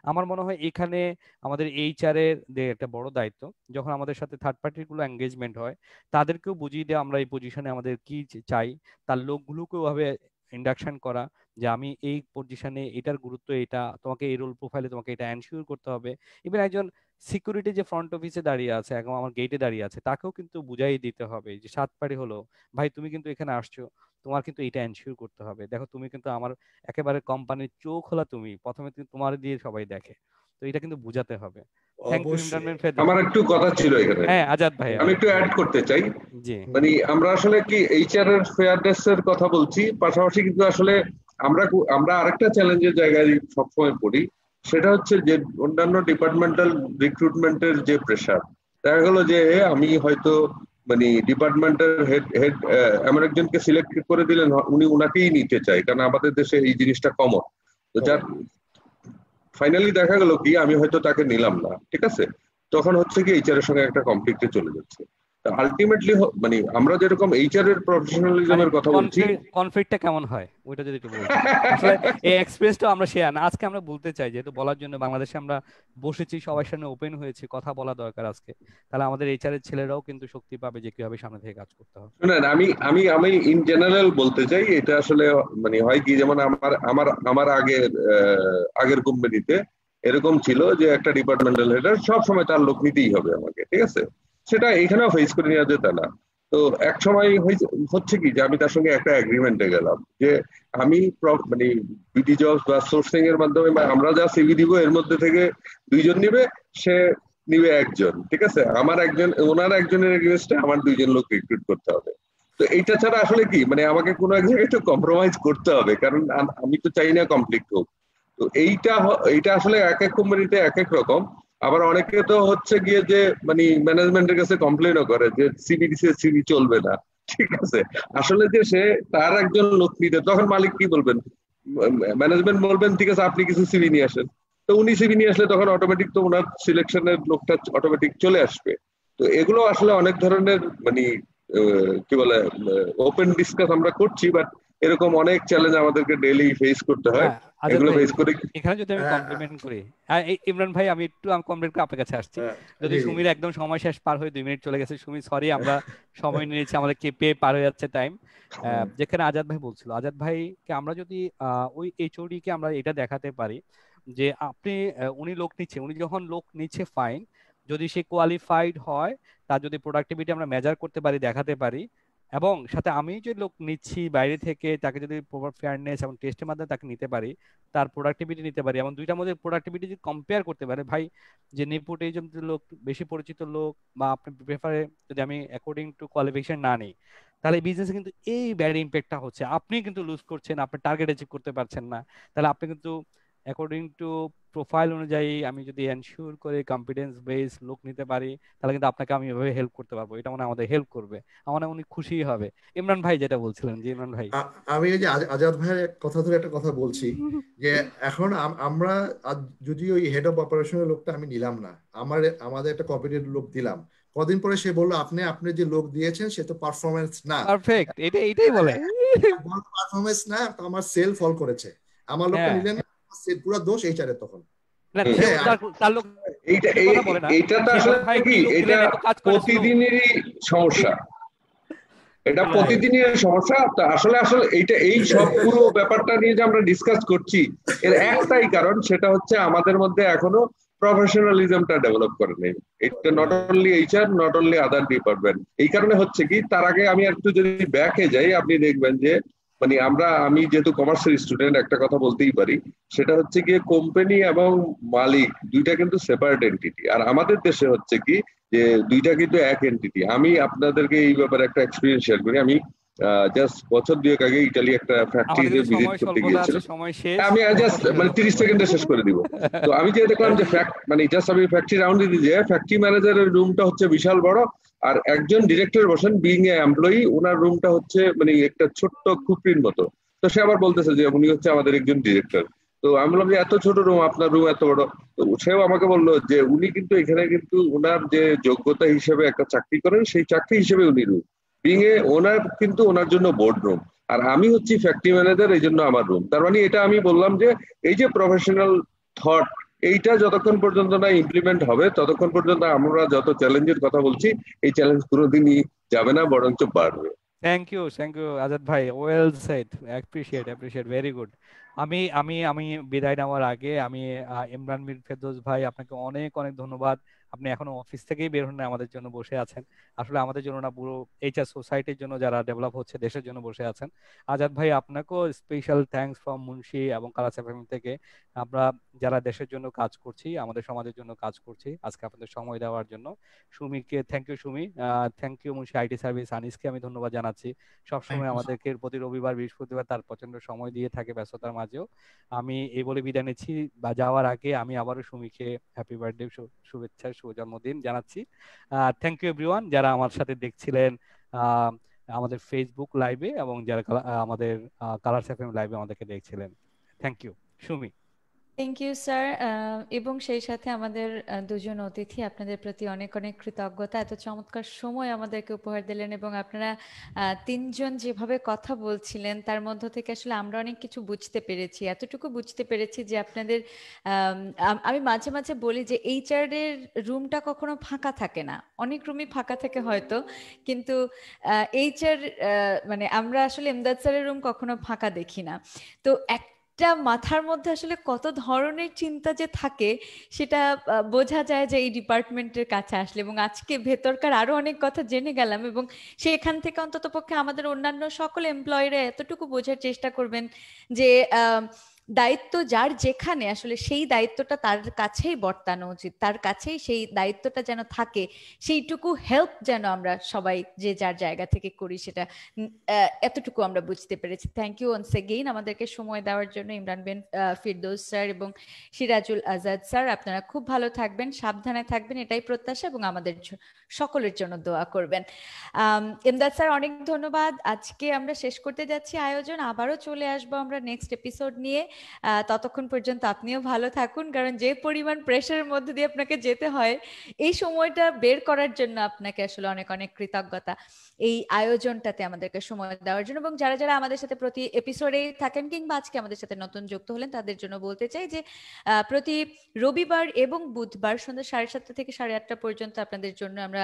আমার মনে হয় এখানে আমাদের এইচআর এর একটা বড় দায়িত্ব, যখন আমাদের সাথে থার্ড পার্টির গুলো এঙ্গেজমেন্ট হয় তাদেরকেও বুঝিয়ে দেওয়া আমরা এই পজিশনে আমাদের কি চাই, তার লোকগুলোকে ওভাবে ইন্ডাকশন করা যে আমি এই পজিশনে, এটার গুরুত্ব এটা, তোমাকে এই রোল প্রোফাইলে তোমাকে এটা এনশিওর করতে হবে। ইভেন একজন সিকিউরিটি যে ফ্রন্ট অফিসে দাঁড়িয়ে আছে, এখন আমার গেটে দাঁড়িয়ে আছে, তাকেও কিন্তু বুঝাই দিতে হবে যে সাত পাড়ি হলো ভাই, তুমি কিন্তু এখানে আসছো, তোমার কিন্তু এটা এনশিওর করতে হবে। দেখো তুমি কিন্তু আমার একেবারে কোম্পানির চোখ খোলা, তুমি প্রথমে তোমার দিয়ে সবাই দেখে, তো এটা কিন্তু বুঝাতে হবে। আমার একটু কথা ছিল এখানে, হ্যাঁ আজাদ ভাই, আমি একটু অ্যাড করতে চাই। মানে আমরা আসলে কি এইচআর এর ফেয়ারনেস এর কথা বলছি, পাশাপাশি কিন্তু আসলে আমরা আরেকটা চ্যালেঞ্জের জায়গায় সবসময় পড়ি, সেটা হচ্ছে যে অন্যান্য ডিপার্টমেন্টাল রিক্রুটমেন্টের যে প্রেশার। দেখা গেল যে আমি হয়তো মানে ডিপার্টমেন্টের হেড এমন একজনকে সিলেক্ট করে দিলেন, উনি উনাকেই নিতে চাই, কারণ আমাদের দেশে এই জিনিসটা কমন। তো যার ফাইনালি দেখা গেল কি আমি হয়তো তাকে নিলাম না, ঠিক আছে, তখন হচ্ছে কি এইচআর এর সঙ্গে একটা কনফ্লিক্টে চলে যাচ্ছে। আলটিমেটলি মানে আমরা যেরকম এইচআর এর প্রফেশনালিজমের কথা বলছি, কনফ্লিক্টটা কেমন হয় ওইটা যদি একটু বলতেন। আসলে এই এক্সপেরিয়েন্সটা আমরা শেয়ার না, আজকে আমরা বলতে চাই, যেহেতু বলার জন্য বাংলাদেশে আমরা বসেছি, সবার সামনে ওপেন হয়েছে, কথা বলা দরকার আজকে, তাহলে আমাদের এইচআর এর ছেলেরাও কিন্তু শক্তি পাবে যে কিভাবে সামনে থেকে কাজ করতে হবে। শুনেন, আমি ইন জেনারেল বলতে চাই, এটা আসলে মানে হয় কি, যেমন আমার আগের কোম্পানিতে এরকম ছিল যে একটা ডিপার্টমেন্টাল হেডার সব সময় তার লোক নিতেই হবে আমাকে, ঠিক আছে, সেটা এখানেও ফেস করে নেওয়া যেত না। তো এক সময় হচ্ছে কি যে আমি তার সঙ্গে একটা এগ্রিমেন্টে গেলাম যে আমি মানে বিডি জবস বা সোর্সিং এর মাধ্যমে আমরা যা সিভি দিব এর মধ্যে থেকে 2 জন নিবে, সে নিবে 1 জন, ঠিক আছে, ওনার একজনের এগেইনস্টে আমার 2 জন লোক রিক্রুট করতে হবে। তো এইটা ছাড়া আসলে কি মানে আমাকে কোনো এক জায়গায় তো কম্প্রোমাইজ করতে হবে, কারণ আমি তো চাই না কমপ্লিট হোক। তো এইটা আসলে এক এক কোম্পানিতে এক এক রকম। আবার অনেকে তো হচ্ছে গিয়ে যে মানে ম্যানেজমেন্টের কাছে কমপ্লেনও করে যে সিভি চলবে না, ঠিক আছে, আসলে যে সে তার একজন লোক নিতে, তখন মালিক কি বলবেন, ম্যানেজমেন্ট বলবেন ঠিক আছে আপনি কিছু সিভি নিয়ে আসেন, তো উনি সিভি নিয়ে আসলে তখন অটোমেটিক তো ওনার সিলেকশনের লোকটা অটোমেটিক চলে আসবে। তো এগুলো আসলে অনেক ধরনের মানে কি বলে ওপেন ডিসকাস আমরা করছি, বাট এরকম অনেক চ্যালেঞ্জ আমাদেরকে ডেইলি ফেস করতে হয়। এগুলো ফেস করে এখানে যদি আমি কমপ্লিমেন্ট করি, ইমরান ভাই আমি একটু কমপ্লিমেন্ট করে আপনার কাছে আসছি, যদি সুমির একদম সময় শেষ পার হয়ে 2 মিনিট চলে গেছে, সুমি সরি আমরা সময় নিয়েছি, আমাদের কে পার হয়ে যাচ্ছে টাইম। যেখানে আজাদ ভাই বলছিল, আজাদ ভাইকে আমরা যদি ওই এইচওডি কে আমরা এটা দেখাতে পারি যে উনি লোক নিচ্ছে, উনি যখন লোক নিচ্ছে ফাইন, যদি সে কোয়ালিফাইড হয়, তার যদি প্রোডাক্টিভিটি আমরা মেজার করতে পারি, দেখাতে পারি, এবং সাথে আমি যে লোক নিচ্ছি বাইরে থেকে তাকে যদি প্রপার ফেয়ারনেস এবং টেস্টের মাধ্যমে তাকে নিতে পারি, তার প্রোডাক্টিভিটি নিতে পারি, এবং দুইটার মধ্যে প্রোডাক্টিভিটি যদি কম্পেয়ার করতে পারে, ভাই যে নেপোটিজম লোক, বেশি পরিচিত লোক, বা আপনি প্রেফারে যদি আমি অ্যাকর্ডিং টু কোয়ালিফিকেশন না নিই, তাহলে বিজনেসে কিন্তু এই ব্যাড ইম্প্যাক্টটা হচ্ছে, আপনি কিন্তু লুজ করছেন, আপনি টার্গেট অ্যাচিভ করতে পারছেন না। তাহলে আপনি কিন্তু অ্যাকর্ডিং টু প্রোফাইল অনুযায়ী আমি যদি এনশিওর করে কম্পিটেন্স বেস লোক নিতে পারি, তাহলে কিন্তু আপনাকে আমি এভাবে হেল্প করতে পারবো, এটা মনে আমাদের হেল্প করবে, আমার উনি খুশি হবে। ইমরান ভাই যেটা বলছিলেন, যে ইমরান ভাই, আমি এই যে আজাদ ভাইয়ের কথা ধরে একটা কথা বলছি যে এখন আমরা যদি ওই হেড অফ অপারেশনের লোকটা আমি নিলাম না, আমাদের একটা কম্পিটিটিভ লোক দিলাম, কদিন পরে সে বললো আপনি যে লোক দিয়েছেন সে তো পারফরমেন্স না, পারফেক্ট, এটাই বলে পারফরমেন্স না, আমার সেল ফল করেছে, আমার লোকটা নিলেন না, পুরো দোষ এইচআর এর। তখন এইটা তো আসলে কি, এটা প্রতিদিনেরই সমস্যা, এটা প্রতিদিনের সমস্যা। আসলে এই সব পুরো ব্যাপারটা নিয়ে যে আমরা ডিসকাস করছি, এর একটাই কারণ, সেটা হচ্ছে আমাদের মধ্যে এখনো প্রফেশনালিজমটা ডেভেলপ করে নেই। এটা not only HR, not only other department. এই কারণে হচ্ছে কি, তার আগে আমি একটু যদি ব্যাকে যাই, আপনি দেখবেন যে মানে আমি যেহেতু কমার্সের স্টুডেন্ট একটা কথা বলতেই পারি, সেটা হচ্ছে গিয়ে কোম্পানি এবং মালিক দুইটা কিন্তু সেপারেট এন্টিটি, আর আমাদের দেশে হচ্ছে কি যে দুইটা কিন্তু এক এন্টিটি। আমি আপনাদেরকে এই ব্যাপারে একটা এক্সপিরিয়েন্স শেয়ার করি। আমি জাস্ট বছর দুয়েক আগে ইটালি একটা ফ্যাক্টরিতে ভিজিট করতে গিয়েছিলাম। আমি জাস্ট মানে 30 সেকেন্ডে শেষ করে দিব। তো আমি যে দেখলাম যে মানে জাস্ট আমি ফ্যাক্টরি রাউন্ড দিতে যে ফ্যাক্টরি ম্যানেজারের রুমটা হচ্ছে বিশাল বড়, আর একজন ডিরেক্টর বসেন বিং এ এমপ্লয়ি, ওনার রুমটা হচ্ছে মানে একটা ছোট্ট খুপড়ির মতো। তো সে আবার বলতেছে যে উনি হচ্ছে আমাদের একজন ডিরেক্টর। তো আমি বললাম যে এত ছোট রুম, আপনার রুম এত বড়। তো সেও আমাকে বললো যে উনি কিন্তু এখানে কিন্তু ওনার যে যোগ্যতা হিসেবে একটা চাকরি করেন, সেই চাকরি হিসেবে উনি রুম বিং এ ওনার কিন্তু ওনার জন্য বোর্ড রুম, আর আমি হচ্ছি ফ্যাক্টরি ম্যানেজার, এই জন্য আমার রুম। তার মানে এটা আমি বললাম যে এই যে প্রফেশনাল থট, এইটা যতক্ষণ পর্যন্ত না ইমপ্লিমেন্ট হবে ততক্ষণ পর্যন্ত আমরা যত চ্যালেঞ্জের কথা বলছি এই চ্যালেঞ্জ কোনোদিনই যাবে না, বরঞ্চ বাড়বে। থ্যাংক ইউ আজাদ ভাই, well said, appreciate very good. আমি আমি আমি বিদায় নেওয়ার আগে আমি ইমরান মীর ফেরদৌস ভাই, আপনাকে অনেক অনেক ধন্যবাদ। আপনি এখনো অফিস থেকেই বের হন না, আমাদের জন্য বসে আছেন। আসলে আমাদের জন্য না, পুরো এইচআর সোসাইটির জন্য, যারা ডেভেলপ হচ্ছে দেশের জন্য বসে আছেন। আজাদ ভাই, আপনাকেও স্পেশাল থ্যাঙ্কস ফ্রম মুন্সি এবং কালাস এফএম থেকে। আমরা যারা দেশের জন্য কাজ করছি, আমাদের সমাজের জন্য কাজ করছি, আজকে আপনাদের সময় দেওয়ার জন্য। সুমিকে thank you, Sumi thank you. Munshi IT service আনিসকে আমি ধন্যবাদ জানাচ্ছি, সবসময় আমাদেরকে প্রতি রবিবার বৃহস্পতিবার তার প্রচন্ড সময় দিয়ে থাকে ব্যস্ততার মাঝেও। আমি এই বলে বিদায় নিচ্ছি, বা যাওয়ার আগে আমি আবারও সুমিকে হ্যাপি বার্থডে, শুভেচ্ছা, শুভ জন্মদিন জানাচ্ছি। থ্যাংক ইউ এভরিওয়ান যারা আমার সাথে দেখছিলেন আমাদের ফেসবুক লাইভে, এবং যারা আমাদের কালার্স এফএম লাইভে আমাদেরকে দেখছিলেন। Thank you Sumi. Thank you sir. এবং সেই সাথে আমাদের দুজন অতিথি, আপনাদের প্রতি অনেক অনেক কৃতজ্ঞতা। এত চমৎকার সময় আমাদেরকে উপহার দিলেন, এবং আপনারা তিনজন যেভাবে কথা বলছিলেন তার মধ্য থেকে আসলে আমরা অনেক কিছু বুঝতে পেরেছি। এতটুকু বুঝতে পেরেছি যে আপনাদের, আমি মাঝে মাঝে বলি যে এইচআর এর রুমটা কখনো ফাঁকা থাকে না, অনেক রুমই ফাঁকা থাকে হয়তো, কিন্তু এইচআর মানে আমরা আসলে এমদাদ স্যারের রুম কখনো ফাঁকা দেখি না। তো মাথার মধ্যে আসলে কত ধরনের চিন্তা যে থাকে সেটা বোঝা যায় যে এই ডিপার্টমেন্টের কাছে আসলে। এবং আজকে ভেতরকার আরো অনেক কথা জেনে গেলাম, এবং সেখান থেকে অন্তত পক্ষে আমাদের অন্যান্য সকল এমপ্লয়িরা এতটুকু বোঝার চেষ্টা করবেন যে দায়িত্ব যার যেখানে, আসলে সেই দায়িত্বটা তার কাছেই বর্তানো উচিত, তার কাছেই সেই দায়িত্বটা যেন থাকে, সেইটুকু হেল্প যেন আমরা সবাই যে যার জায়গা থেকে করি, সেটা এতটুকু আমরা বুঝতে পেরেছি। থ্যাংক ইউ ওয়ান্স এগেইন আমাদেরকে সময় দেওয়ার জন্য ইমরান বিন ফিরদৌস স্যার এবং সিরাজুল আজাদ স্যার। আপনারা খুব ভালো থাকবেন, সাবধানে থাকবেন, এটাই প্রত্যাশা, এবং আমাদের সকলের জন্য দোয়া করবেন। এমদাদ স্যার অনেক ধন্যবাদ। আজকে আমরা শেষ করতে যাচ্ছি আয়োজন, আবারও চলে আসবো আমরা নেক্সট এপিসোড নিয়ে। ততক্ষণ পর্যন্ত আপনিও ভালো থাকুন, কারণ যে পরিমাণ প্রেশারের মধ্যে দিয়ে আপনাকে যেতে হয়, এই সময়টা বের করার জন্য আপনাকে আসলে অনেক অনেক কৃতজ্ঞতা এই আয়োজনটাতে আমাদেরকে সময় দেওয়ার জন্য। এবং যারা যারা আমাদের সাথে প্রতি এপিসোডে থাকেন কিংবা আজকে আমাদের সাথে নতুন যুক্ত হলেন, তাদের জন্য বলতে চাই যে প্রতি রবিবার এবং বুধবার সন্ধ্যা 7:30 থেকে 8:30 পর্যন্ত আপনাদের জন্য আমরা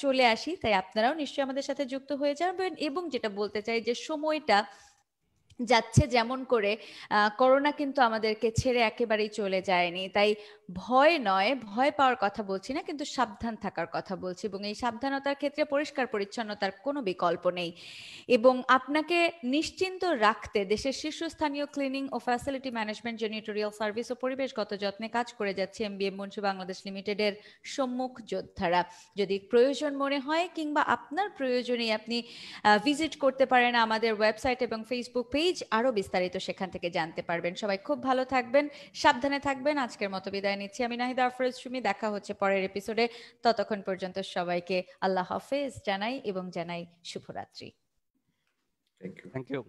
চলে আসি। তাই আপনারাও নিশ্চয়ই আমাদের সাথে যুক্ত হয়ে যাবেন। এবং যেটা বলতে চাই যে সময়টা যাচ্ছে যেমন করে, করোনা কিন্তু আমাদেরকে ছেড়ে একেবারেই চলে যায়নি। তাই ভয় নয়, ভয় পাওয়ার কথা বলছি না, কিন্তু সাবধান থাকার কথা বলছি। এবং এই সাবধানতার ক্ষেত্রে পরিষ্কার পরিচ্ছন্নতার কোনো বিকল্প নেই। এবং আপনাকে নিশ্চিন্ত রাখতে দেশের শীর্ষস্থানীয় ক্লিনিং ও ফ্যাসিলিটি ম্যানেজমেন্ট, জেনিটোরিয়াল সার্ভিস ও পরিবেশগত যত্নে কাজ করে যাচ্ছে এমবিএম মুন্সি বাংলাদেশ লিমিটেডের সম্মুখ যোদ্ধারা। যদি প্রয়োজন মনে হয় কিংবা আপনার প্রয়োজনে আপনি ভিজিট করতে পারেন আমাদের ওয়েবসাইট এবং ফেসবুক পেজ, আরো বিস্তারিত সেখান থেকে জানতে পারবেন। সবাই খুব ভালো থাকবেন, সাবধানে থাকবেন। আজকের মতো বিদায় নিচ্ছি, আমি নাহিদা আফরোজ সুমি। দেখা হচ্ছে পরের এপিসোডে। ততক্ষণ পর্যন্ত সবাইকে আল্লাহ হাফেজ জানাই এবং জানাই শুভরাত্রি। Thank you. Thank you.